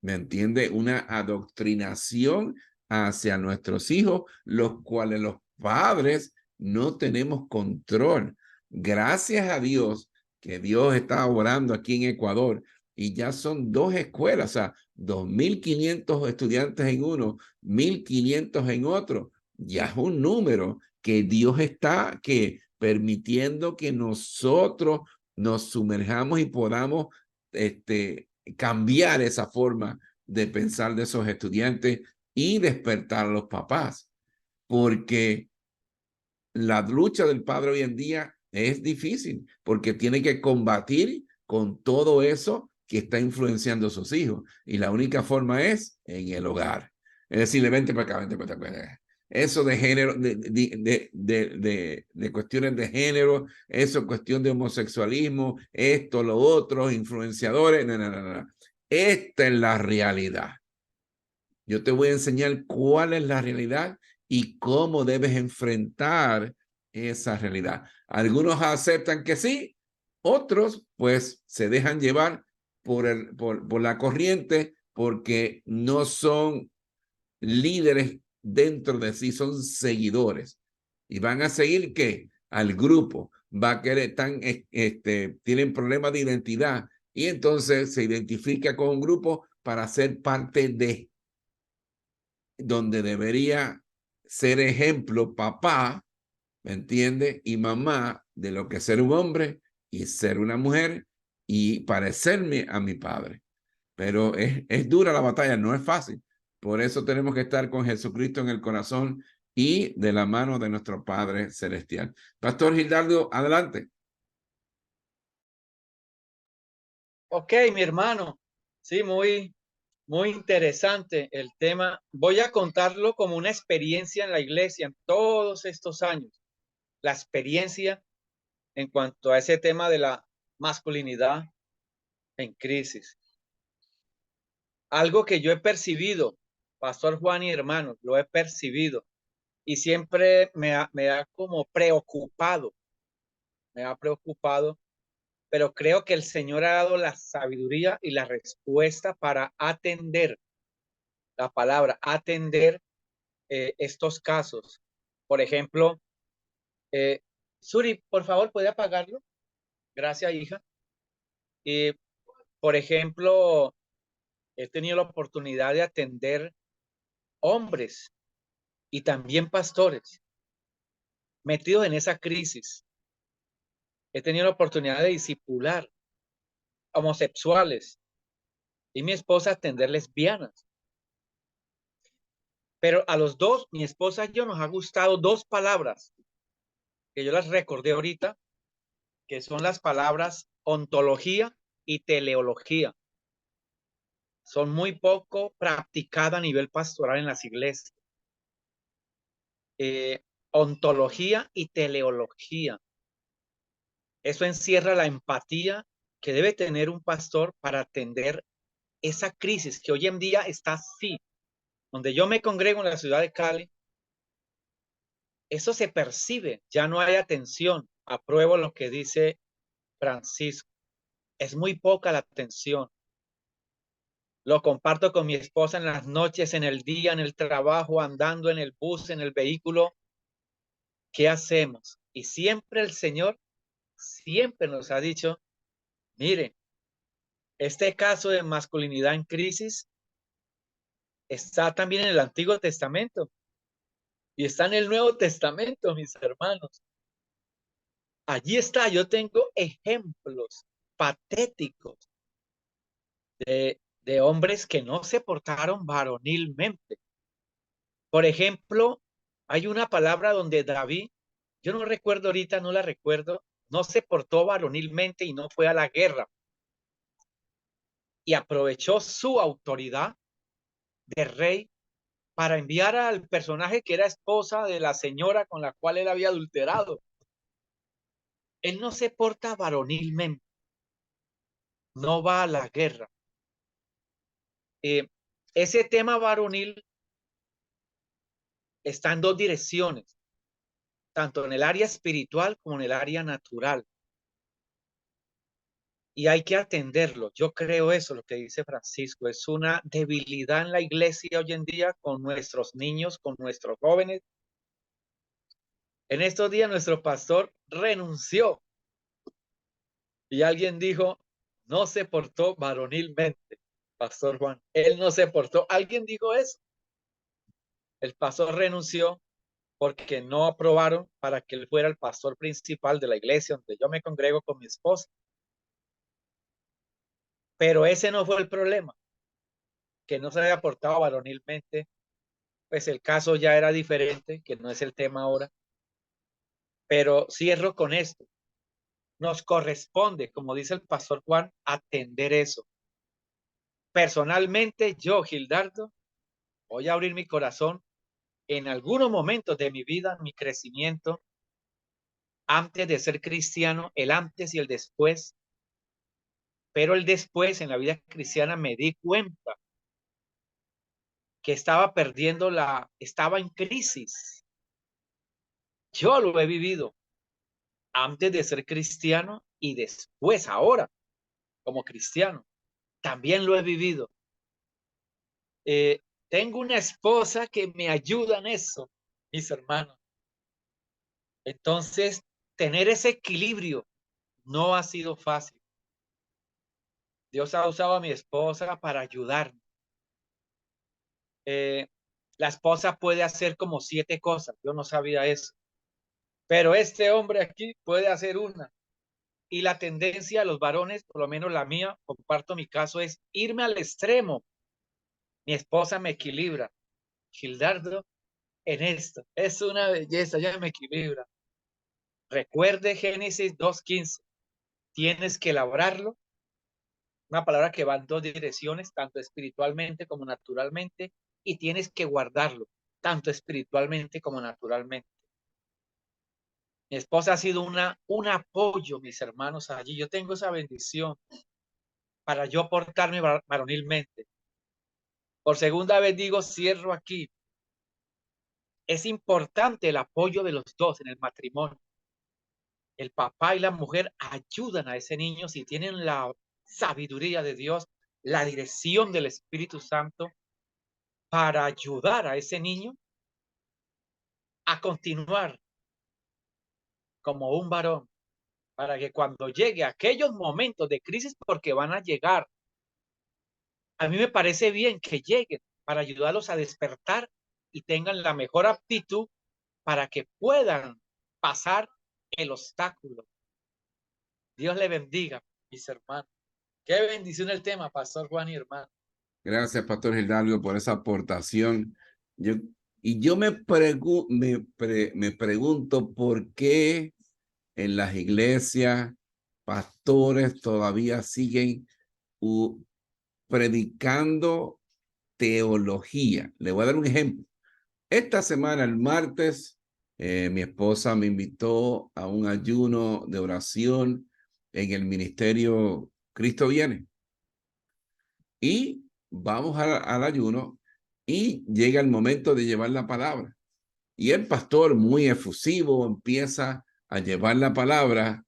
¿me entiende? Una adoctrinación hacia nuestros hijos, los cuales los padres no tenemos control. Gracias a Dios que Dios está orando aquí en Ecuador, y ya son 2 escuelas, o sea, 2.500 estudiantes en uno, 1.500 en otro. Ya es un número que Dios está permitiendo que nosotros nos sumerjamos y podamos cambiar esa forma de pensar de esos estudiantes y despertar a los papás, porque la lucha del padre hoy en día es difícil, porque tiene que combatir con todo eso que está influenciando a sus hijos, y la única forma es en el hogar. Es decir, vente para acá, vente para acá. Eso de género, de cuestiones de género, eso cuestión de homosexualismo, esto, lo otro, influenciadores, no. Esta es la realidad. Yo te voy a enseñar cuál es la realidad y cómo debes enfrentar esa realidad. Algunos aceptan que sí, otros pues se dejan llevar por la corriente, porque no son líderes dentro de sí, son seguidores. Y van a seguir ¿qué? Al grupo. Va a querer, tienen problemas de identidad, y entonces se identifica con un grupo para ser parte de, donde debería ser ejemplo papá, ¿me entiende? Y mamá de lo que es ser un hombre y ser una mujer y parecerme a mi padre. Pero es dura la batalla, no es fácil. Por eso tenemos que estar con Jesucristo en el corazón y de la mano de nuestro Padre Celestial. Pastor Gildardo, adelante. Ok, mi hermano. Sí, muy interesante el tema. Voy a contarlo como una experiencia en la iglesia en todos estos años. La experiencia en cuanto a ese tema de la masculinidad en crisis. Algo que yo he percibido, Pastor Juan y hermanos, lo he percibido y siempre me ha como preocupado, pero creo que el Señor ha dado la sabiduría y la respuesta para atender la palabra, atender estos casos. Por ejemplo, Suri, por favor, ¿puede apagarlo? Gracias, hija. Y, por ejemplo, he tenido la oportunidad de atender hombres y también pastores metidos en esa crisis. He tenido la oportunidad de discipular homosexuales y mi esposa atender lesbianas. Pero a los dos, mi esposa y yo, nos ha gustado dos palabras que yo las recordé ahorita, que son las palabras ontología y teleología. Son muy poco practicadas a nivel pastoral en las iglesias. Ontología y teleología. Eso encierra la empatía que debe tener un pastor para atender esa crisis que hoy en día está así. Donde yo me congrego en la ciudad de Cali, eso se percibe, ya no hay atención. Apruebo lo que dice Francisco. Es muy poca la atención. Lo comparto con mi esposa en las noches, en el día, en el trabajo, andando en el bus, en el vehículo. ¿Qué hacemos? Y siempre el Señor, siempre nos ha dicho, mire, este caso de masculinidad en crisis está también en el Antiguo Testamento y está en el Nuevo Testamento, mis hermanos. Allí está, yo tengo ejemplos patéticos de hombres que no se portaron varonilmente. Por ejemplo, hay una palabra donde David, yo no recuerdo ahorita, no la recuerdo, no se portó varonilmente y no fue a la guerra. Y aprovechó su autoridad de rey para enviar al personaje que era esposa de la señora con la cual él había adulterado. Él no se porta varonilmente, no va a la guerra. Ese tema varonil está en dos direcciones, tanto en el área espiritual como en el área natural. Y hay que atenderlo. Yo creo eso, lo que dice Francisco, es una debilidad en la iglesia hoy en día con nuestros niños, con nuestros jóvenes. En estos días nuestro pastor renunció y alguien dijo, no se portó varonilmente, Pastor Juan. Él no se portó. Alguien dijo eso. El pastor renunció porque no aprobaron para que él fuera el pastor principal de la iglesia donde yo me congrego con mi esposa. Pero ese no fue el problema, que no se había portado varonilmente. Pues el caso ya era diferente, que no es el tema ahora. Pero cierro con esto. Nos corresponde, como dice el pastor Juan, atender eso. Personalmente, yo, Gildardo, voy a abrir mi corazón en algunos momentos de mi vida, mi crecimiento, antes de ser cristiano, el antes y el después. Pero el después en la vida cristiana me di cuenta que estaba perdiendo estaba en crisis. Yo lo he vivido antes de ser cristiano y después, ahora, como cristiano, también lo he vivido. Tengo una esposa que me ayuda en eso, mis hermanos. Entonces, tener ese equilibrio no ha sido fácil. Dios ha usado a mi esposa para ayudarme. La esposa puede hacer como 7 cosas. Yo no sabía eso. pero este hombre aquí puede hacer una. Y la tendencia de los varones, por lo menos la mía, comparto mi caso, es irme al extremo. Mi esposa me equilibra. Gildardo, en esto, es una belleza, ya me equilibra. Recuerde Génesis 2:15, tienes que labrarlo, una palabra que va en dos direcciones, tanto espiritualmente como naturalmente, y tienes que guardarlo, tanto espiritualmente como naturalmente. Mi esposa ha sido un apoyo, mis hermanos, allí. Yo tengo esa bendición para yo portarme varonilmente. Por segunda vez digo, cierro aquí. Es importante el apoyo de los dos en el matrimonio. El papá y la mujer ayudan a ese niño si tienen la sabiduría de Dios, la dirección del Espíritu Santo para ayudar a ese niño a continuar como un varón, para que cuando llegue a aquellos momentos de crisis, porque van a llegar, a mí me parece bien que lleguen para ayudarlos a despertar y tengan la mejor aptitud para que puedan pasar el obstáculo. Dios le bendiga, mis hermanos. Qué bendición el tema, Pastor Juan y hermano. Gracias, Pastor Gildardo, por esa aportación. Yo me pregunto por qué en las iglesias pastores todavía siguen predicando teología. Le voy a dar un ejemplo. Esta semana, el martes, mi esposa me invitó a un ayuno de oración en el ministerio Cristo Viene. Y vamos al ayuno y llega el momento de llevar la palabra. Y el pastor, muy efusivo, empieza a llevar la palabra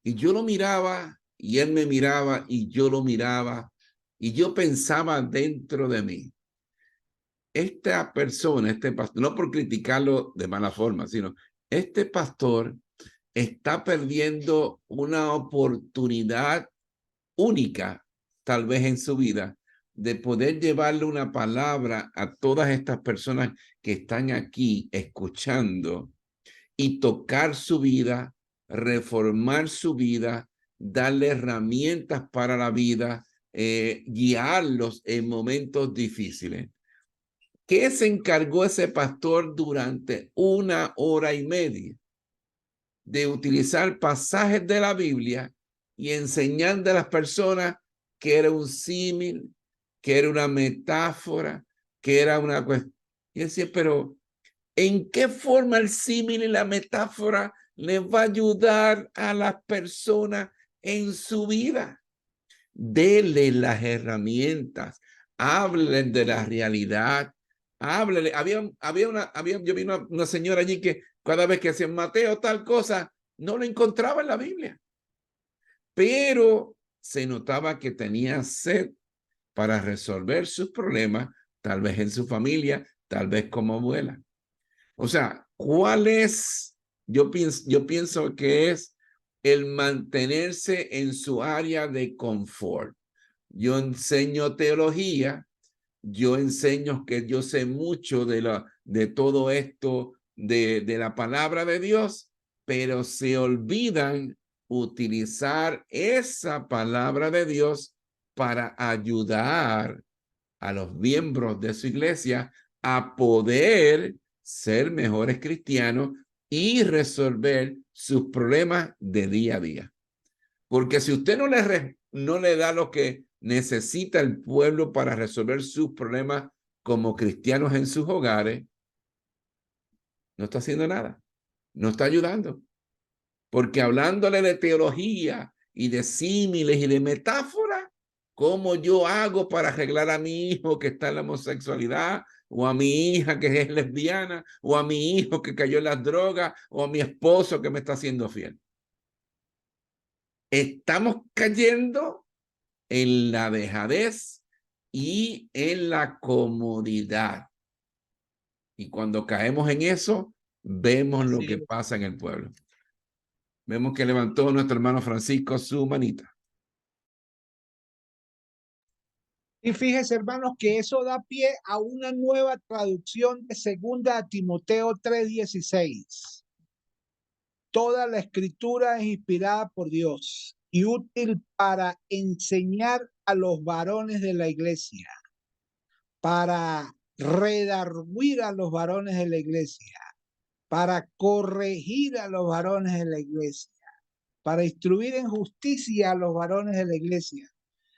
y yo lo miraba y él me miraba y yo lo miraba y yo pensaba dentro de mí, esta persona, este pastor, no por criticarlo de mala forma, sino este pastor está perdiendo una oportunidad única, tal vez en su vida, de poder llevarle una palabra a todas estas personas que están aquí escuchando y tocar su vida, reformar su vida, darle herramientas para la vida, guiarlos en momentos difíciles. ¿Qué se encargó ese pastor durante 1 hora y media? De utilizar pasajes de la Biblia y enseñando a las personas que era un símil, que era una metáfora, que era una cuestión. Y decía, pero ¿en qué forma el símil y la metáfora les va a ayudar a las personas en su vida? Dele las herramientas, háblenle de la realidad, háblenle. Yo vi una señora allí que cada vez que hacía Mateo tal cosa, no lo encontraba en la Biblia. Pero se notaba que tenía sed para resolver sus problemas, tal vez en su familia, tal vez como abuela. O sea, ¿cuál es? Yo pienso que es el mantenerse en su área de confort. Yo enseño teología, yo enseño que yo sé mucho de todo esto, de la palabra de Dios, pero se olvidan utilizar esa palabra de Dios para ayudar a los miembros de su iglesia a poder ser mejores cristianos y resolver sus problemas de día a día. Porque si usted no le da lo que necesita el pueblo para resolver sus problemas como cristianos en sus hogares, no está haciendo nada, no está ayudando. Porque hablándole de teología y de símiles y de metáforas, ¿cómo yo hago para arreglar a mi hijo que está en la homosexualidad? O a mi hija que es lesbiana, o a mi hijo que cayó en las drogas, o a mi esposo que me está haciendo fiel. Estamos cayendo en la dejadez y en la comodidad. Y cuando caemos en eso, vemos lo que pasa en el pueblo. Vemos que levantó nuestro hermano Francisco su manita. Y fíjese, hermanos, que eso da pie a una nueva traducción de 2 Timoteo 3:16. Toda la escritura es inspirada por Dios y útil para enseñar a los varones de la iglesia, para redarguir a los varones de la iglesia, para corregir a los varones de la iglesia, para instruir en justicia a los varones de la iglesia,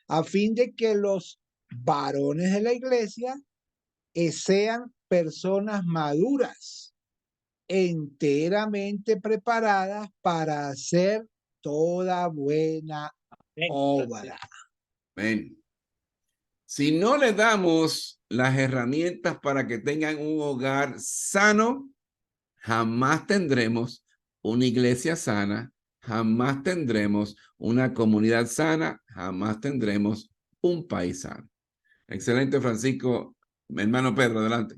a fin de que los varones de la iglesia sean personas maduras, enteramente preparadas para hacer toda buena obra. Amén. Si no le damos las herramientas para que tengan un hogar sano, jamás tendremos una iglesia sana, jamás tendremos una comunidad sana, jamás tendremos un país sano. Excelente, Francisco. Mi hermano Pedro, adelante.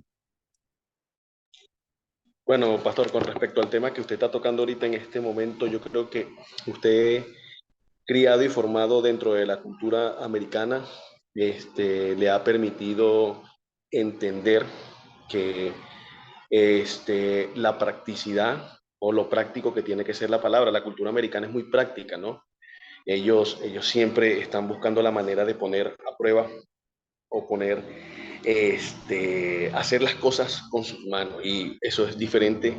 Bueno, pastor, con respecto al tema que usted está tocando ahorita en este momento, yo creo que usted, criado y formado dentro de la cultura americana, le ha permitido entender que la practicidad o lo práctico que tiene que ser la palabra. La cultura americana es muy práctica, ¿no? Ellos siempre están buscando la manera de poner a prueba o poner, hacer las cosas con sus manos. Y eso es diferente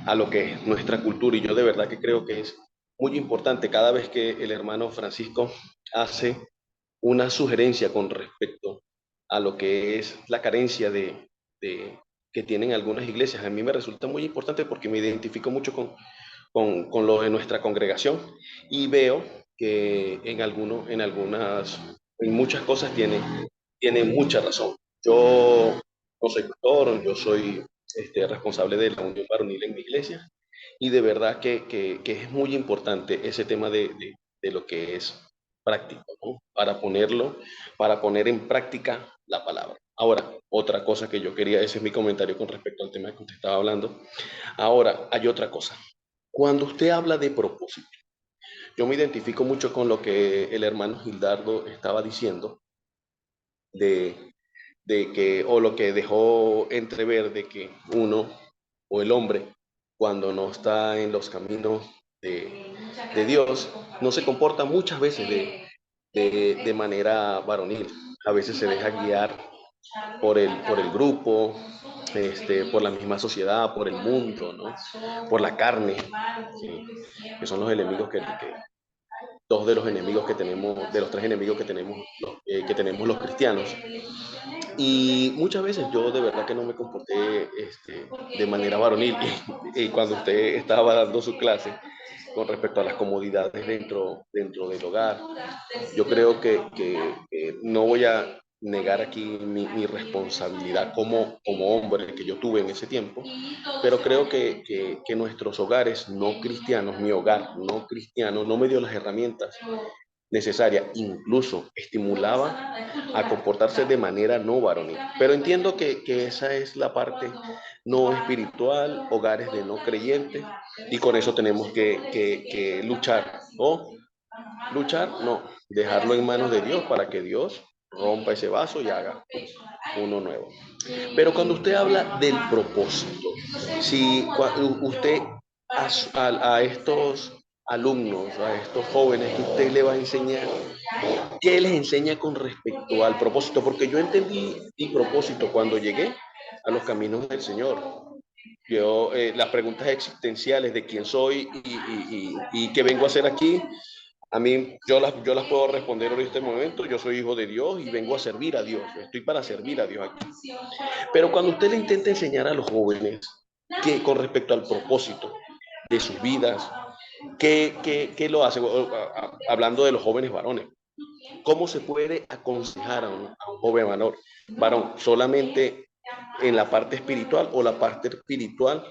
a lo que es nuestra cultura. Y yo de verdad que creo que es muy importante cada vez que el hermano Francisco hace una sugerencia con respecto a lo que es la carencia que tienen algunas iglesias. A mí me resulta muy importante porque me identifico mucho con lo de nuestra congregación y veo que en muchas cosas tiene mucha razón. Yo no soy pastor, yo soy responsable de la unión varonil en mi iglesia y de verdad que es muy importante ese tema de lo que es práctico, ¿no? Para poner en práctica la palabra. Ahora, otra cosa que yo quería, ese es mi comentario con respecto al tema que usted estaba hablando. Ahora, hay otra cosa. Cuando usted habla de propósito, yo me identifico mucho con lo que el hermano Gildardo estaba diciendo, de que, o lo que dejó entrever de que uno o el hombre, cuando no está en los caminos de Dios, no se comporta muchas veces de manera varonil. A veces se deja guiar por el grupo, por la misma sociedad, por el mundo, ¿no? Por la carne, ¿sí? Que son los enemigos dos de los enemigos que tenemos, de los tres enemigos que tenemos los cristianos. Y muchas veces yo de verdad que no me comporté de manera varonil. Y cuando usted estaba dando su clase con respecto a las comodidades dentro del hogar, yo creo que no voy a negar aquí mi responsabilidad como hombre que yo tuve en ese tiempo, pero creo que nuestros hogares no cristianos, mi hogar no cristiano, no me dio las herramientas necesarias, incluso estimulaba a comportarse de manera no varonil. Pero entiendo que esa es la parte no espiritual, hogares de no creyentes, y con eso tenemos que luchar. ¿O luchar? No, dejarlo en manos de Dios para que Dios rompa ese vaso y haga uno nuevo. Pero cuando usted habla del propósito, si usted a estos alumnos, a estos jóvenes que usted le va a enseñar, ¿qué les enseña con respecto al propósito? Porque yo entendí mi propósito cuando llegué a los caminos del Señor. Yo, las preguntas existenciales de quién soy y qué vengo a hacer aquí, a mí yo las puedo responder en este momento. Yo soy hijo de Dios y vengo a servir a Dios. Estoy para servir a Dios aquí. Pero cuando usted le intenta enseñar a los jóvenes que con respecto al propósito de sus vidas, ¿qué lo hace? Hablando de los jóvenes varones, ¿cómo se puede aconsejar a un joven varón? ¿Solamente en la parte espiritual o la parte espiritual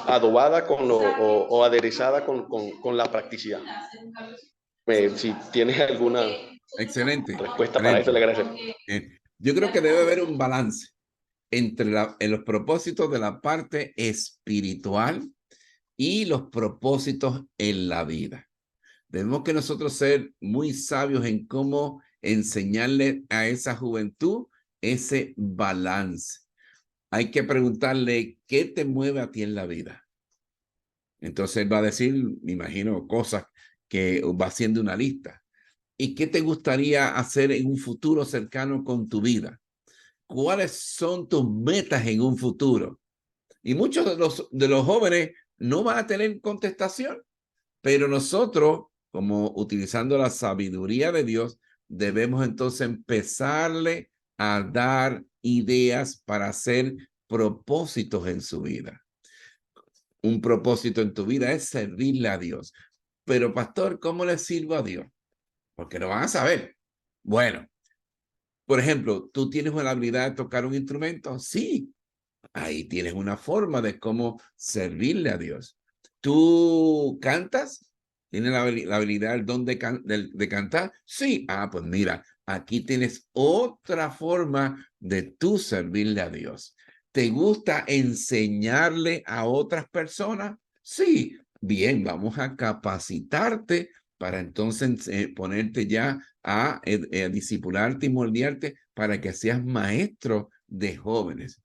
adobada o aderezada con la practicidad? Si tienes alguna respuesta para eso, le agradezco. Yo creo que debe haber un balance entre en los propósitos de la parte espiritual y los propósitos en la vida. Debemos que nosotros ser muy sabios en cómo enseñarle a esa juventud ese balance. Hay que preguntarle, ¿qué te mueve a ti en la vida? Entonces él va a decir, me imagino, cosas que va haciendo una lista. ¿Y qué te gustaría hacer en un futuro cercano con tu vida? ¿Cuáles son tus metas en un futuro? Y muchos de los jóvenes no van a tener contestación, pero nosotros, como utilizando la sabiduría de Dios, debemos entonces empezarle a dar ideas para hacer propósitos en su vida. Un propósito en tu vida es servirle a Dios. Pero pastor, ¿cómo le sirvo a Dios? Porque lo van a saber. Bueno, por ejemplo, ¿tú tienes la habilidad de tocar un instrumento? Sí, ahí tienes una forma de cómo servirle a Dios. ¿Tú cantas? ¿Tienes la habilidad, el don de cantar? Sí. Ah, pues mira, aquí tienes otra forma de tú servirle a Dios. ¿Te gusta enseñarle a otras personas? Sí. Bien, vamos a capacitarte para entonces ponerte ya a discipularte y moldearte para que seas maestro de jóvenes.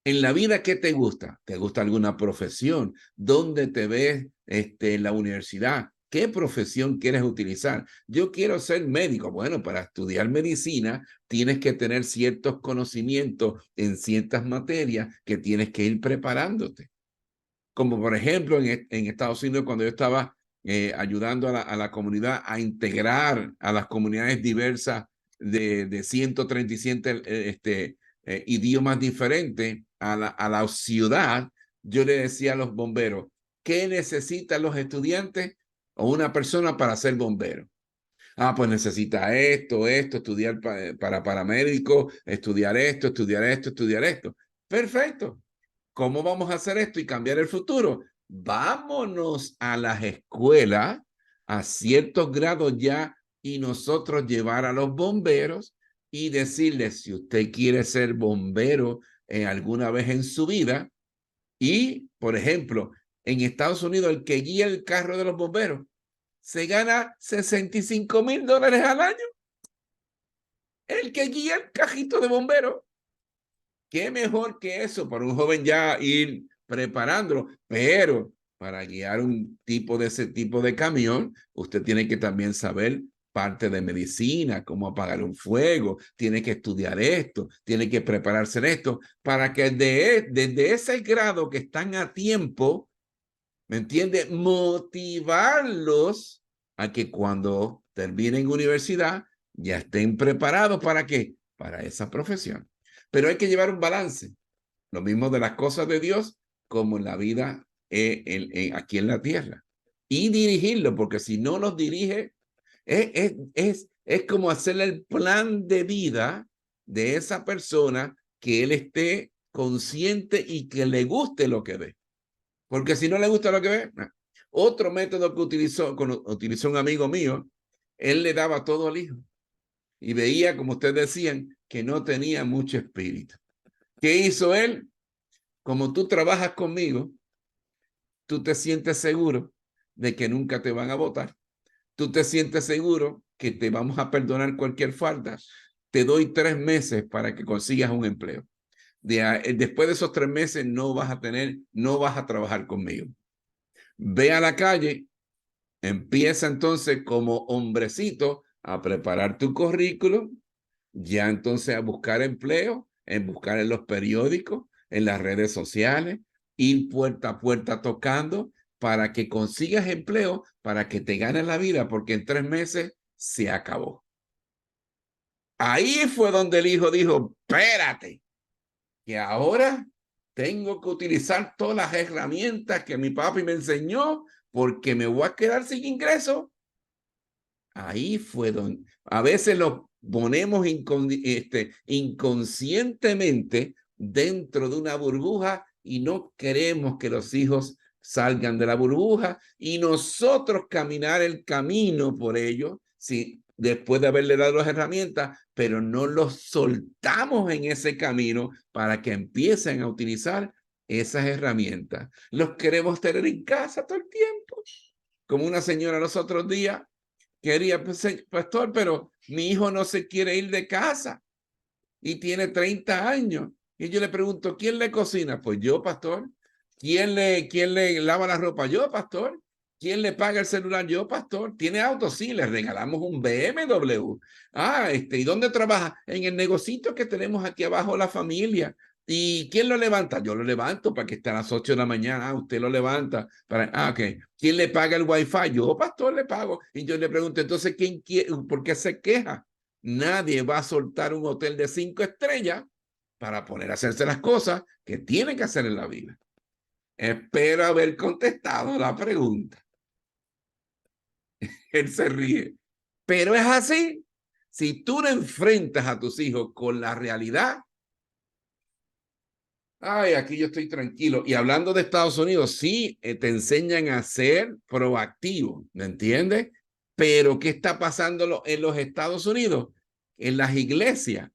En la vida, ¿qué te gusta? ¿Te gusta alguna profesión? ¿Dónde te ves en la universidad? ¿Qué profesión quieres utilizar? Yo quiero ser médico. Bueno, para estudiar medicina tienes que tener ciertos conocimientos en ciertas materias que tienes que ir preparándote. Como por ejemplo en Estados Unidos, cuando yo estaba ayudando a la comunidad a integrar a las comunidades diversas de 137 idiomas diferentes a la ciudad, yo le decía a los bomberos, ¿qué necesitan los estudiantes o una persona para ser bombero? Ah, pues necesita esto, estudiar para paramédico, estudiar esto, estudiar esto, estudiar esto. Perfecto. ¿Cómo vamos a hacer esto y cambiar el futuro? Vámonos a las escuelas a ciertos grados ya y nosotros llevar a los bomberos y decirles, si usted quiere ser bombero alguna vez en su vida, y, por ejemplo, en Estados Unidos, el que guía el carro de los bomberos se gana $65,000 al año. El que guía el cajito de bomberos. ¿Qué mejor que eso para un joven ya ir preparándolo? Pero para guiar ese tipo de camión, usted tiene que también saber parte de medicina, cómo apagar un fuego, tiene que estudiar esto, tiene que prepararse en esto, para que desde ese grado que están a tiempo, ¿me entiende? Motivarlos a que cuando terminen universidad ya estén preparados ¿para qué? Para esa profesión. Pero hay que llevar un balance. Lo mismo de las cosas de Dios como en la vida aquí en la tierra. Y dirigirlo, porque si no los dirige, es como hacerle el plan de vida de esa persona que él esté consciente y que le guste lo que ve. Porque si no le gusta lo que ve, no. Otro método que utilizó un amigo mío, él le daba todo al hijo y veía, como ustedes decían, que no tenía mucho espíritu. ¿Qué hizo él? Como tú trabajas conmigo, tú te sientes seguro de que nunca te van a votar. Tú te sientes seguro que te vamos a perdonar cualquier falta. Te doy 3 meses para que consigas un empleo. Después de esos 3 meses no vas a trabajar conmigo. Ve a la calle, empieza entonces como hombrecito a preparar tu currículum, ya entonces a buscar empleo, buscar en los periódicos, en las redes sociales, ir puerta a puerta tocando para que consigas empleo, para que te ganes la vida, porque en 3 meses se acabó. Ahí fue donde el hijo dijo, espérate, que ahora tengo que utilizar todas las herramientas que mi papi me enseñó porque me voy a quedar sin ingreso. Ahí fue donde a veces lo ponemos inconscientemente dentro de una burbuja y no queremos que los hijos salgan de la burbuja y nosotros caminar el camino por ellos, sí, después de haberle dado las herramientas, pero no los soltamos en ese camino para que empiecen a utilizar esas herramientas. Los queremos tener en casa todo el tiempo. Como una señora los otros días quería, pastor, pero mi hijo no se quiere ir de casa y tiene 30 años. Y yo le pregunto, ¿quién le cocina? Pues yo, pastor. ¿Quién le lava la ropa? Yo, pastor. ¿Quién le paga el celular? Yo, pastor. ¿Tiene auto? Sí, le regalamos un BMW. ¿Y dónde trabaja? En el negocito que tenemos aquí abajo la familia. ¿Y quién lo levanta? Yo lo levanto para que esté a las 8 de la mañana. Usted lo levanta. Ok. ¿Quién le paga el wifi? Yo, pastor, le pago. Y yo le pregunto, entonces, ¿por qué se queja? Nadie va a soltar un hotel de 5 estrellas para poner a hacerse las cosas que tiene que hacer en la vida. Espero haber contestado la pregunta. Él se ríe. Pero es así. Si tú no enfrentas a tus hijos con la realidad, aquí yo estoy tranquilo. Y hablando de Estados Unidos, sí, te enseñan a ser proactivo, ¿me entiendes? Pero ¿qué está pasando en los Estados Unidos? En las iglesias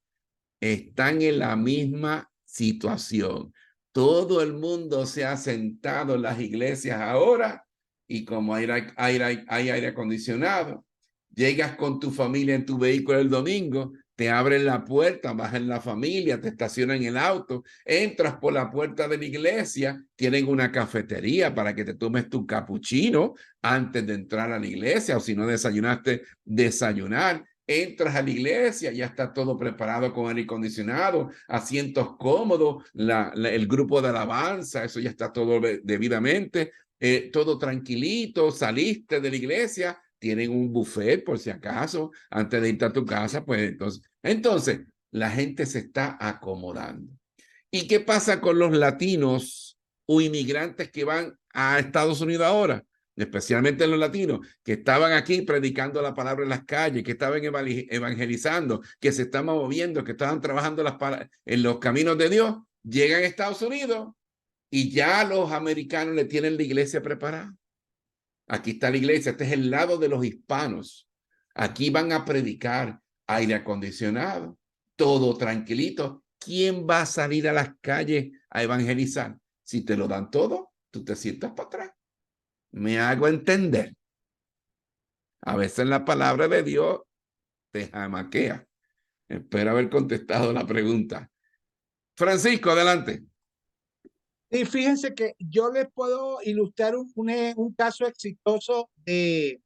están en la misma situación. Todo el mundo se ha sentado en las iglesias ahora y como hay aire acondicionado, llegas con tu familia en tu vehículo el domingo, te abren la puerta, vas en la familia, te estacionan en el auto, entras por la puerta de la iglesia, tienen una cafetería para que te tomes tu capuchino antes de entrar a la iglesia o si no desayunaste, desayunar. Entras a la iglesia, ya está todo preparado con aire acondicionado, asientos cómodos, el grupo de alabanza, eso ya está todo debidamente, todo tranquilito, saliste de la iglesia, tienen un buffet por si acaso, antes de irte a tu casa, pues entonces la gente se está acomodando. ¿Y qué pasa con los latinos o inmigrantes que van a Estados Unidos ahora? Especialmente los latinos, que estaban aquí predicando la palabra en las calles, que estaban evangelizando, que se estaban moviendo, que estaban trabajando en los caminos de Dios, llegan a Estados Unidos y ya los americanos le tienen la iglesia preparada. Aquí está la iglesia, este es el lado de los hispanos. Aquí van a predicar, aire acondicionado, todo tranquilito. ¿Quién va a salir a las calles a evangelizar? Si te lo dan todo, tú te sientas para atrás. Me hago entender. A veces la palabra de Dios te jamaquea. Espero haber contestado la pregunta. Francisco, adelante. Y fíjense que yo les puedo ilustrar un caso exitoso de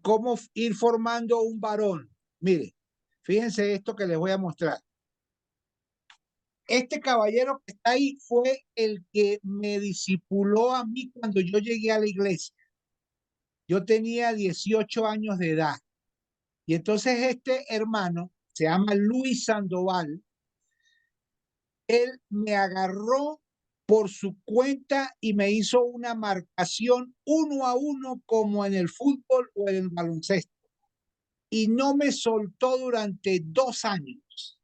cómo ir formando un varón. Mire, fíjense esto que les voy a mostrar. Este caballero que está ahí fue el que me discipuló a mí cuando yo llegué a la iglesia. Yo tenía 18 años de edad. Y entonces este hermano, se llama Luis Sandoval, él me agarró por su cuenta y me hizo una marcación 1-1 como en el fútbol o en el baloncesto. Y no me soltó durante 2 años.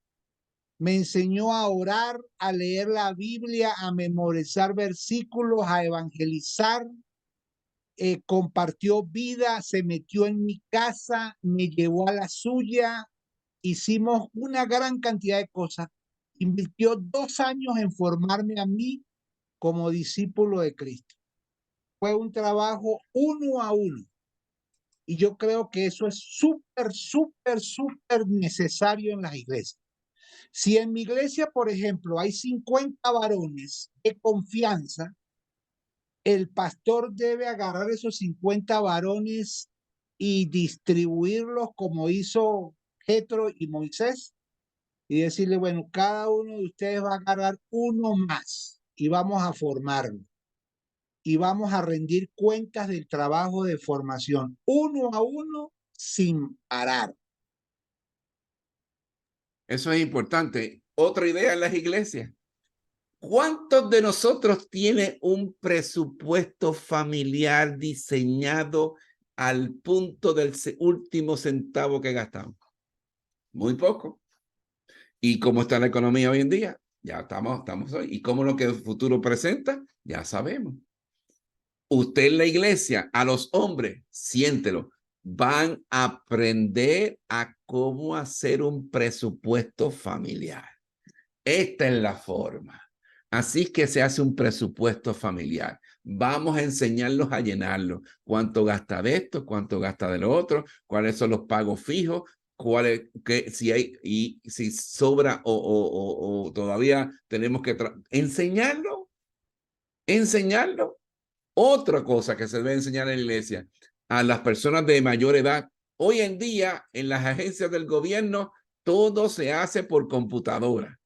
Me enseñó a orar, a leer la Biblia, a memorizar versículos, a evangelizar. Compartió vida, se metió en mi casa, me llevó a la suya. Hicimos una gran cantidad de cosas. Invirtió 2 años en formarme a mí como discípulo de Cristo. Fue un trabajo 1-1. Y yo creo que eso es súper, súper, súper necesario en las iglesias. Si en mi iglesia, por ejemplo, hay 50 varones de confianza, el pastor debe agarrar esos 50 varones y distribuirlos como hizo Jetro y Moisés y decirle, bueno, cada uno de ustedes va a agarrar uno más y vamos a formarlo. Y vamos a rendir cuentas del trabajo de formación 1-1 sin parar. Eso es importante. Otra idea en las iglesias. ¿Cuántos de nosotros tiene un presupuesto familiar diseñado al punto del último centavo que gastamos? Muy poco. ¿Y cómo está la economía hoy en día? Ya estamos hoy. ¿Y cómo lo que el futuro presenta? Ya sabemos. Usted en la iglesia, a los hombres, siéntelo, van a aprender a cómo hacer un presupuesto familiar. Esta es la forma. Así que se hace un presupuesto familiar. Vamos a enseñarlos a llenarlo. ¿Cuánto gasta de esto? ¿Cuánto gasta de lo otro? ¿Cuáles son los pagos fijos? Si hay y si sobra o todavía tenemos que enseñarlo enseñarlo. Otra cosa que se debe enseñar en la iglesia a las personas de mayor edad. Hoy en día, en las agencias del gobierno, todo se hace por computadora.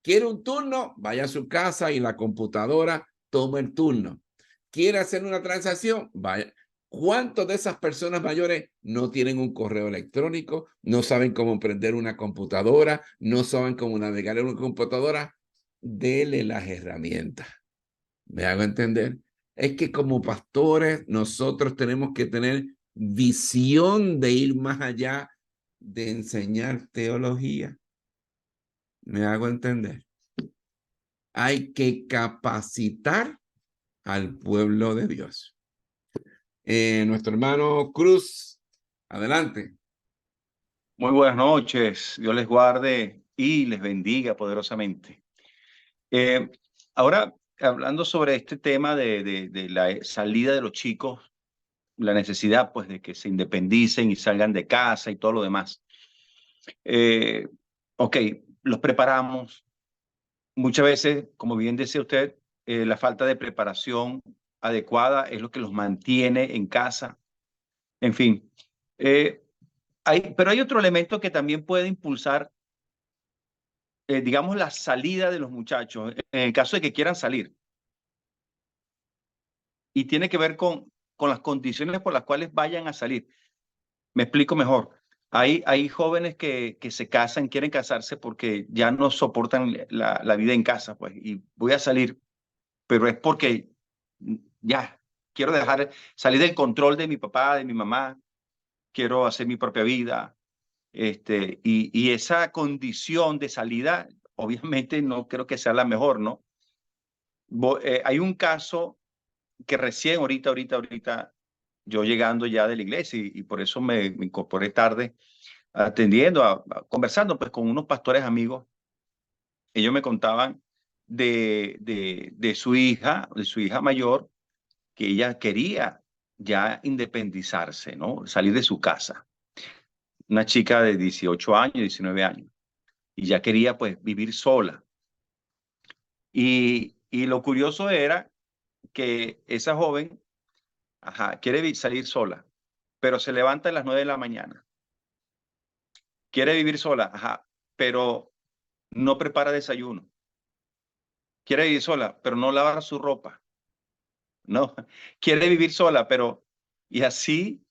¿Quiere un turno? Vaya a su casa y la computadora toma el turno. ¿Quiere hacer una transacción? Vaya. ¿Cuántas de esas personas mayores no tienen un correo electrónico? No saben cómo prender una computadora, no saben cómo navegar en una computadora. Dele las herramientas. ¿Me hago entender? Es que como pastores nosotros tenemos que tener visión de ir más allá de enseñar teología. ¿Me hago entender? Hay que capacitar al pueblo de Dios. Nuestro hermano Cruz, adelante. Muy buenas noches, Dios les guarde y les bendiga poderosamente. Ahora, hablando sobre este tema de la salida de los chicos, la necesidad pues de que se independicen y salgan de casa y todo lo demás. Ok, los preparamos. Muchas veces, como bien decía usted, la falta de preparación adecuada es lo que los mantiene en casa. En fin, pero hay otro elemento que también puede impulsar, digamos, la salida de los muchachos, en el caso de que quieran salir. Y tiene que ver con las condiciones por las cuales vayan a salir. Me explico mejor. Hay jóvenes que se casan, quieren casarse porque ya no soportan la vida en casa, pues, y voy a salir, pero es porque ya quiero salir del control de mi papá, de mi mamá, quiero hacer mi propia vida. Y esa condición de salida, obviamente no creo que sea la mejor, ¿no? Hay un caso que recién ahorita, yo llegando ya de la iglesia y por eso me incorporé tarde, atendiendo, conversando pues con unos pastores amigos. Ellos me contaban de su hija mayor, que ella quería ya independizarse, ¿no? Salir de su casa. Una chica de 18 años, 19 años. Y ya quería pues vivir sola. Y lo curioso era que esa joven, quiere salir sola, pero se levanta a las 9 de la mañana. Quiere vivir sola, pero no prepara desayuno. Quiere vivir sola, pero no lava su ropa. No, quiere vivir sola, pero y así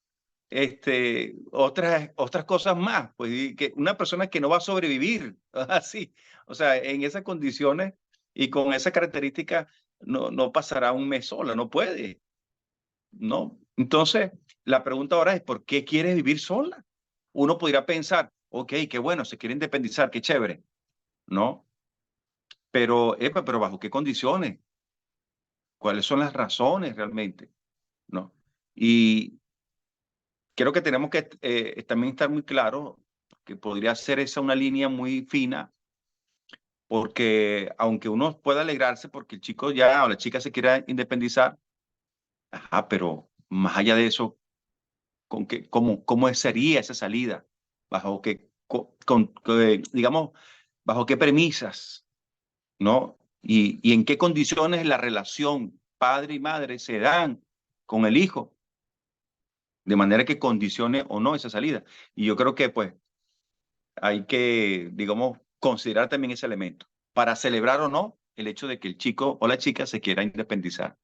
otras cosas más, pues y que una persona que no va a sobrevivir así, o sea, en esas condiciones y con esa característica no pasará un mes sola, no puede, ¿no? Entonces, la pregunta ahora es, ¿por qué quiere vivir sola? Uno podría pensar, ok, qué bueno, se quiere independizar, qué chévere, ¿no? Pero ¿bajo qué condiciones? ¿Cuáles son las razones realmente? ¿No? Y creo que tenemos que también estar muy claros que podría ser esa una línea muy fina, porque aunque uno pueda alegrarse porque el chico ya o la chica se quiera independizar, pero más allá de eso, ¿cómo sería esa salida? ¿Bajo qué, digamos, bajo qué premisas, ¿no? Y en qué condiciones la relación padre y madre se dan con el hijo, de manera que condicione o no esa salida. Y yo creo que, pues, hay que, digamos, considerar también ese elemento para celebrar o no el hecho de que el chico o la chica se quiera independizar.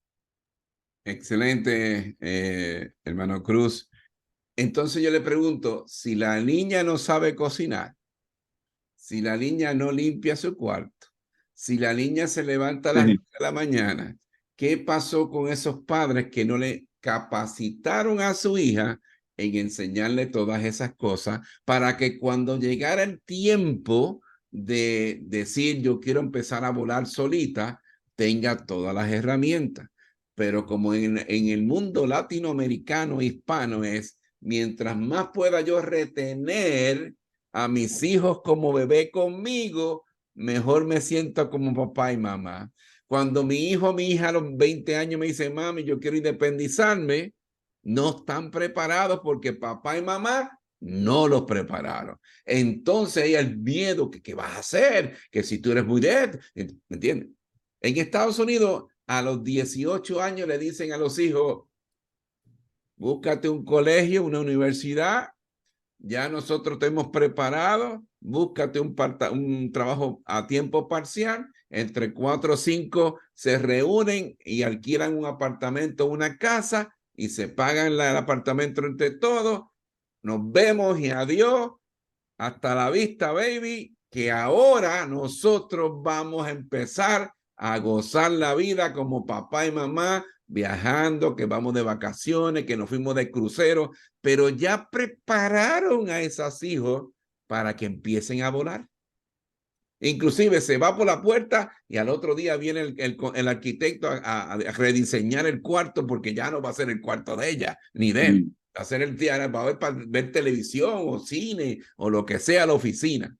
Excelente, hermano Cruz. Entonces yo le pregunto, si la niña no sabe cocinar, si la niña no limpia su cuarto, si la niña se levanta a las 9 de la mañana, ¿qué pasó con esos padres que no le capacitaron a su hija en enseñarle todas esas cosas para que cuando llegara el tiempo de decir yo quiero empezar a volar solita, tenga todas las herramientas? Pero como en el mundo latinoamericano hispano es, mientras más pueda yo retener a mis hijos como bebé conmigo, mejor me siento como papá y mamá. Cuando mi hijo o mi hija a los 20 años me dice, mami, yo quiero independizarme, no están preparados porque papá y mamá no los prepararon. Entonces hay el miedo que ¿qué vas a hacer? Que si tú eres muy dead, ¿me entiendes? En Estados Unidos a los 18 años le dicen a los hijos, búscate un colegio, una universidad, ya nosotros te hemos preparado, búscate un trabajo a tiempo parcial, entre 4 o 5 se reúnen y alquilan un apartamento, una casa, y se pagan el apartamento entre todos, nos vemos y adiós, hasta la vista, baby, que ahora nosotros vamos a empezar a gozar la vida como papá y mamá, viajando, que vamos de vacaciones, que nos fuimos de crucero, pero ya prepararon a esos hijos para que empiecen a volar. Inclusive se va por la puerta y al otro día viene el arquitecto a rediseñar el cuarto, porque ya no va a ser el cuarto de ella ni de él. Va a ser el día para ver televisión o cine o lo que sea, la oficina.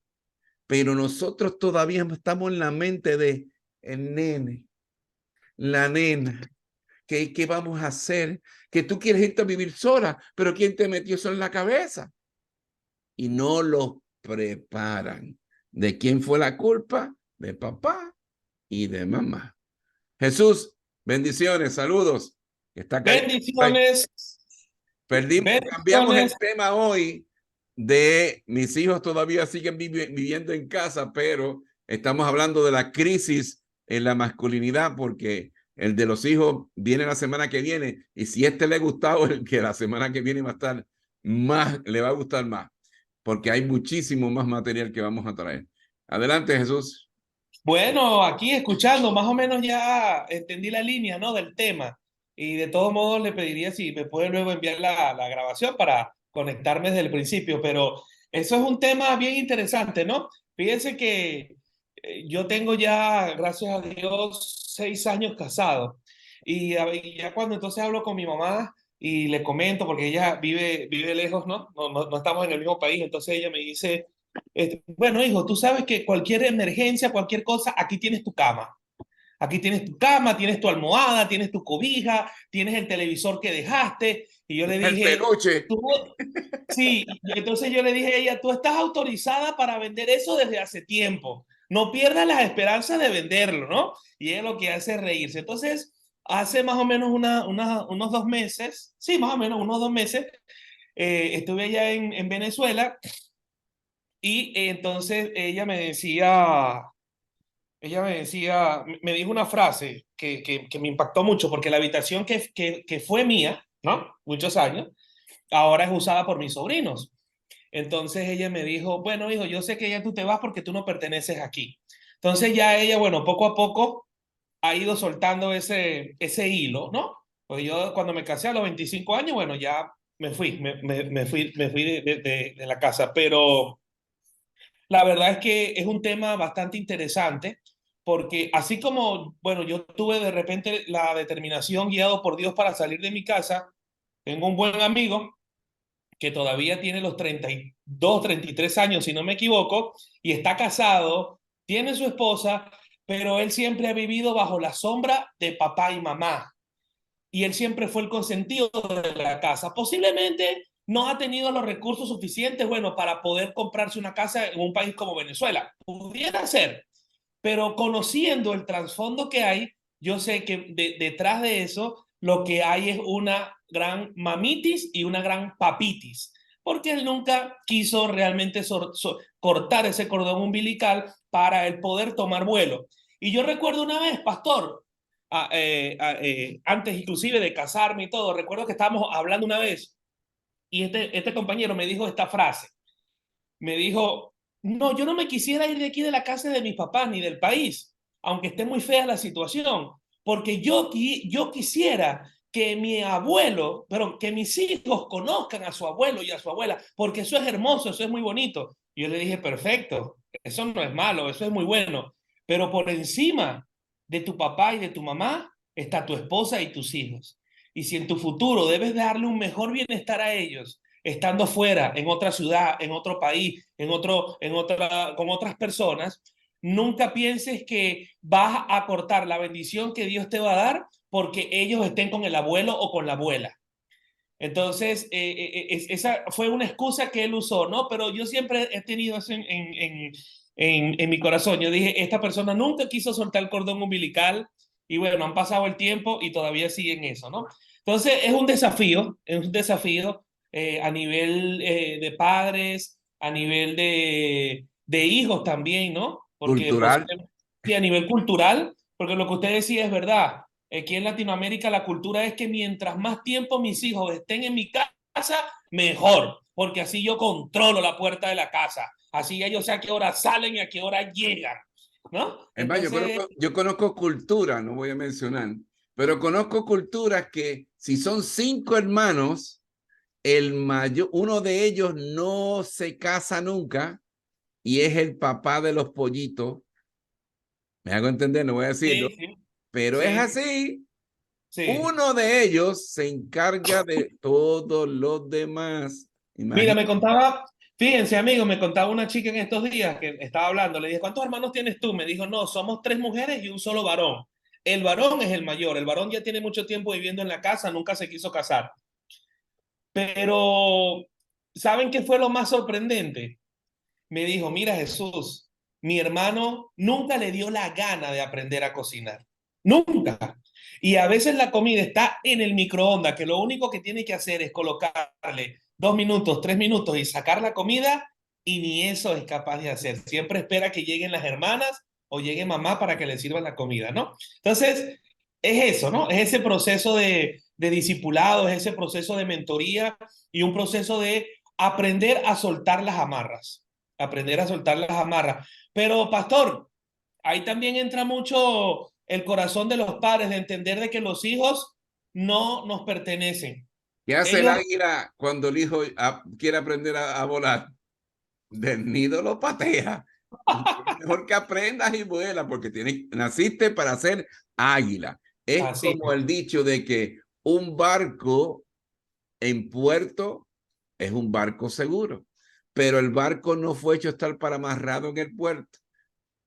Pero nosotros todavía estamos en la mente de el nene, la nena. ¿Qué vamos a hacer? Que tú quieres irte a vivir sola, pero ¿quién te metió eso en la cabeza? Y no los preparan. ¿De quién fue la culpa? De papá y de mamá. Jesús, bendiciones, saludos. Bendiciones. Cambiamos el tema hoy de mis hijos todavía siguen viviendo en casa, pero estamos hablando de la crisis en la masculinidad, porque el de los hijos viene la semana que viene, y si le ha gustado, el que la semana que viene va a estar más, le va a gustar más, porque hay muchísimo más material que vamos a traer. Adelante, Jesús. Bueno, aquí escuchando, más o menos ya entendí la línea, ¿no?, del tema, y de todos modos le pediría si me puede luego enviar la grabación para conectarme desde el principio, pero eso es un tema bien interesante, ¿no? Fíjense que yo tengo ya, gracias a Dios, 6 años casado, y ya cuando entonces hablo con mi mamá y le comento, porque ella vive lejos, ¿no? No estamos en el mismo país, entonces ella me dice, bueno, hijo, tú sabes que cualquier emergencia, cualquier cosa, aquí tienes tu cama. Aquí tienes tu cama, tienes tu almohada, tienes tu cobija, tienes el televisor que dejaste. Y yo le dije, el peluche. Sí, y entonces yo le dije a ella, tú estás autorizada para vender eso desde hace tiempo. No pierdas las esperanzas de venderlo, ¿no? Y ella lo que hace es reírse. Entonces, hace más o menos unos 2 meses, sí, más o menos unos 2 meses, estuve allá en Venezuela y entonces ella me dijo una frase que me impactó mucho, porque la habitación que fue mía, ¿no? Muchos años, ahora es usada por mis sobrinos. Entonces ella me dijo, bueno, hijo, yo sé que ya tú te vas porque tú no perteneces aquí. Entonces ya ella, bueno, poco a poco ha ido soltando ese hilo, ¿no? Pues yo cuando me casé a los 25 años, bueno, ya me fui de la casa, pero la verdad es que es un tema bastante interesante, porque así como, bueno, yo tuve de repente la determinación guiado por Dios para salir de mi casa, tengo un buen amigo que todavía tiene los 32, 33 años, si no me equivoco, y está casado, tiene su esposa, pero él siempre ha vivido bajo la sombra de papá y mamá. Y él siempre fue el consentido de la casa. Posiblemente no ha tenido los recursos suficientes, bueno, para poder comprarse una casa en un país como Venezuela. Pudiera ser, pero conociendo el trasfondo que hay, yo sé que detrás de eso lo que hay es una gran mamitis y una gran papitis, porque él nunca quiso realmente cortar ese cordón umbilical para el poder tomar vuelo. Y yo recuerdo una vez, pastor, antes inclusive de casarme y todo, recuerdo que estábamos hablando una vez y este compañero me dijo esta frase. Me dijo, no, yo no me quisiera ir de aquí de la casa de mis papás ni del país, aunque esté muy fea la situación, porque yo quisiera que mi abuelo, pero que mis hijos conozcan a su abuelo y a su abuela, porque eso es hermoso, eso es muy bonito. Y yo le dije, perfecto, eso no es malo, eso es muy bueno, pero por encima de tu papá y de tu mamá está tu esposa y tus hijos. Y si en tu futuro debes darle un mejor bienestar a ellos, estando fuera, en otra ciudad, en otro país, con otras personas, nunca pienses que vas a cortar la bendición que Dios te va a dar porque ellos estén con el abuelo o con la abuela. Entonces, esa fue una excusa que él usó, ¿no? Pero yo siempre he tenido eso en mi corazón. Yo dije, esta persona nunca quiso soltar el cordón umbilical y bueno, han pasado el tiempo y todavía siguen eso, ¿no? Entonces es un desafío a nivel de padres, a nivel de hijos también, ¿no? Porque Cultural. sí, a nivel cultural, porque lo que usted decía es verdad. Aquí en Latinoamérica la cultura es que mientras más tiempo mis hijos estén en mi casa, mejor, porque así yo controlo la puerta de la casa, así ellos sé a qué hora salen y a qué hora llegan, ¿no? Es más, Entonces, yo conozco culturas, no voy a mencionar, pero conozco culturas que si son 5 hermanos, uno de ellos no se casa nunca y es el papá de los pollitos. Me hago entender, no voy a decirlo, sí, sí, pero es sí, así. sí. Uno de ellos se encarga de todos los demás. Mira, Imagínate. fíjense, amigo, me contaba una chica en estos días que estaba hablando. Le dije, ¿cuántos hermanos tienes tú? Me dijo, no, somos 3 mujeres y un solo varón. El varón es el mayor. El varón ya tiene mucho tiempo viviendo en la casa, nunca se quiso casar. Pero, ¿saben qué fue lo más sorprendente? Me dijo, mira, Jesús, mi hermano nunca le dio la gana de aprender a cocinar. Nunca. Y a veces la comida está en el microondas, que lo único que tiene que hacer es colocarle 2 minutos, 3 minutos y sacar la comida, y ni eso es capaz de hacer. Siempre espera que lleguen las hermanas o llegue mamá para que le sirvan la comida, ¿no? Entonces, es eso, ¿no? Es ese proceso de discipulado, es ese proceso de mentoría y un proceso de aprender a soltar las amarras. Aprender a soltar las amarras. Pero, pastor, ahí también entra mucho el corazón de los padres de entender de que los hijos no nos pertenecen. ¿Qué hace el Ellos, águila cuando el hijo quiere aprender a volar? Del nido lo patea. Mejor que aprendas y vuela porque naciste para ser águila. Es así, como el dicho de que un barco en puerto es un barco seguro, pero el barco no fue hecho estar para amarrado en el puerto.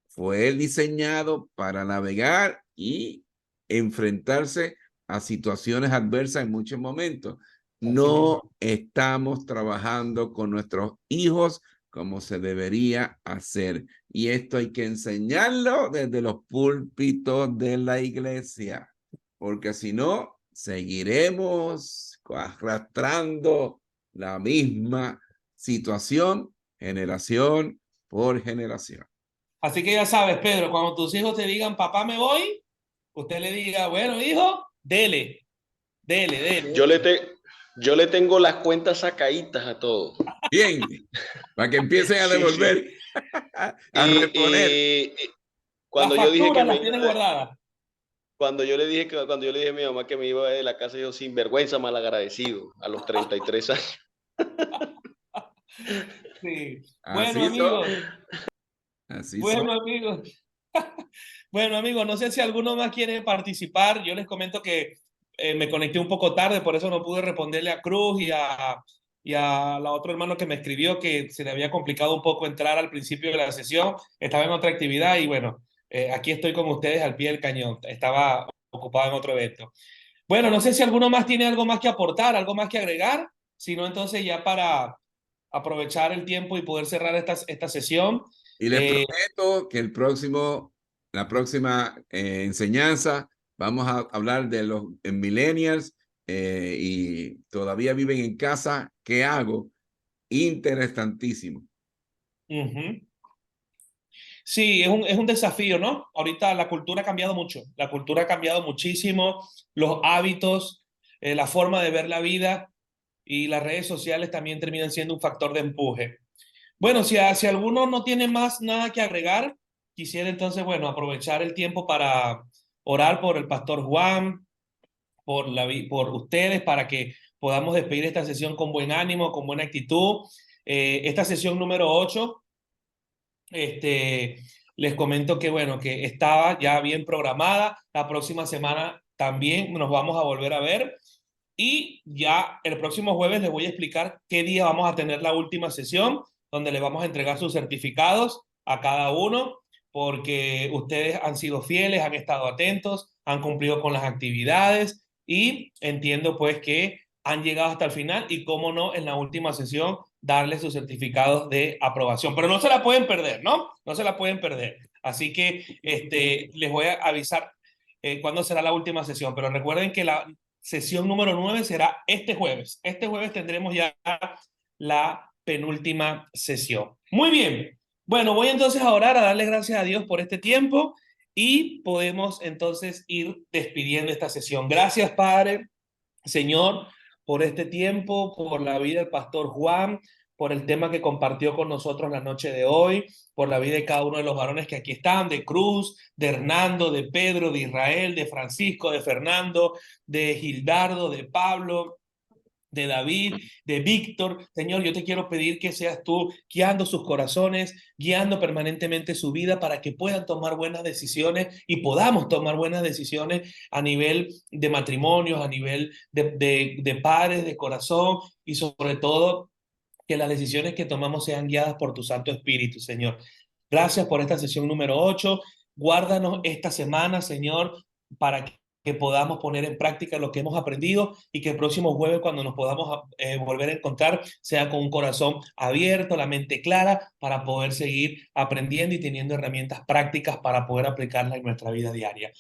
Fue diseñado para navegar y enfrentarse a situaciones adversas en muchos momentos. No estamos trabajando con nuestros hijos como se debería hacer. Y esto hay que enseñarlo desde los púlpitos de la iglesia, porque si no, seguiremos arrastrando la misma situación generación por generación. así que ya sabes, Pedro, cuando tus hijos te digan, papá, me voy, usted le diga, bueno, hijo, dele, dele, dele. Yo le tengo las cuentas sacaditas a todo. Bien, para que empiecen a devolver, Sí. a reponer. Y cuando Las yo dije que facturas me las tienes iba, guardadas. cuando yo le dije a mi mamá que me iba de la casa, yo sin vergüenza, malagradecido, a los 33 años. Sí. Bueno, Así son. amigos. Así son. Bueno, amigos. Bueno, amigos, no sé si alguno más quiere participar. Yo les comento que me conecté un poco tarde, por eso no pude responderle a Cruz y a la otro hermano que me escribió que se le había complicado un poco entrar al principio de la sesión. Estaba en otra actividad y bueno, aquí estoy con ustedes al pie del cañón. Estaba ocupado en otro evento. Bueno, no sé si alguno más tiene algo más que aportar, algo más que agregar. Si no, entonces ya para aprovechar el tiempo y poder cerrar esta sesión. Y les prometo que la próxima enseñanza vamos a hablar de los millennials y todavía viven en casa. ¿Qué hago? Interesantísimo. Sí, es un desafío, ¿no? Ahorita la cultura ha cambiado mucho, la cultura ha cambiado muchísimo, los hábitos, la forma de ver la vida y las redes sociales también terminan siendo un factor de empuje. Bueno, si alguno no tiene más nada que agregar, quisiera entonces, bueno, aprovechar el tiempo para orar por el pastor Juan, por ustedes, para que podamos despedir esta sesión con buen ánimo, con buena actitud. Esta sesión número 8, les comento que, bueno, que estaba ya bien programada. La próxima semana también nos vamos a volver a ver. Y ya el próximo jueves les voy a explicar qué día vamos a tener la última sesión, donde les vamos a entregar sus certificados a cada uno, porque ustedes han sido fieles, han estado atentos, han cumplido con las actividades y entiendo pues que han llegado hasta el final y cómo no en la última sesión darles sus certificados de aprobación. Pero no se la pueden perder, ¿no? No se la pueden perder. Así que les voy a avisar. cuándo será la última sesión, pero recuerden que la sesión número 9 será este jueves. Este jueves tendremos ya la penúltima sesión. Muy bien. Bueno, voy entonces a orar, a darle gracias a Dios por este tiempo y podemos entonces ir despidiendo esta sesión. Gracias, Padre, Señor, por este tiempo, por la vida del pastor Juan, por el tema que compartió con nosotros la noche de hoy, por la vida de cada uno de los varones que aquí están, de Cruz, de Hernando, de Pedro, de Israel, de Francisco, de Fernando, de Gildardo, de Pablo, de David, de Víctor. Señor, yo te quiero pedir que seas tú guiando sus corazones, guiando permanentemente su vida para que puedan tomar buenas decisiones y podamos tomar buenas decisiones a nivel de matrimonios, a nivel de padres, de corazón y sobre todo que las decisiones que tomamos sean guiadas por tu Santo Espíritu, Señor. Gracias por esta sesión número 8. Guárdanos esta semana, Señor, para que podamos poner en práctica lo que hemos aprendido y que el próximo jueves, cuando nos podamos volver a encontrar, sea con un corazón abierto, la mente clara, para poder seguir aprendiendo y teniendo herramientas prácticas para poder aplicarlas en nuestra vida diaria.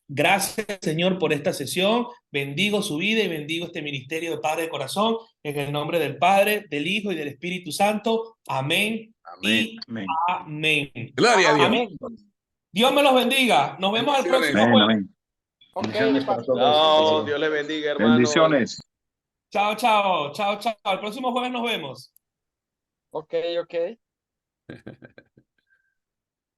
Gracias, Señor, por esta sesión. Bendigo su vida y bendigo este ministerio de Padre de Corazón. En el nombre del Padre, del Hijo y del Espíritu Santo. Amén. Amén. Y Amén. amén. Gloria a Dios. Amén. Dios me los bendiga. Nos vemos al Bendiciones. próximo Amén, jueves. amén. Bendiciones para todos. No, Dios le bendiga, hermano. Bendiciones. Chao, chao. Chao, chao. El próximo jueves nos vemos. Ok.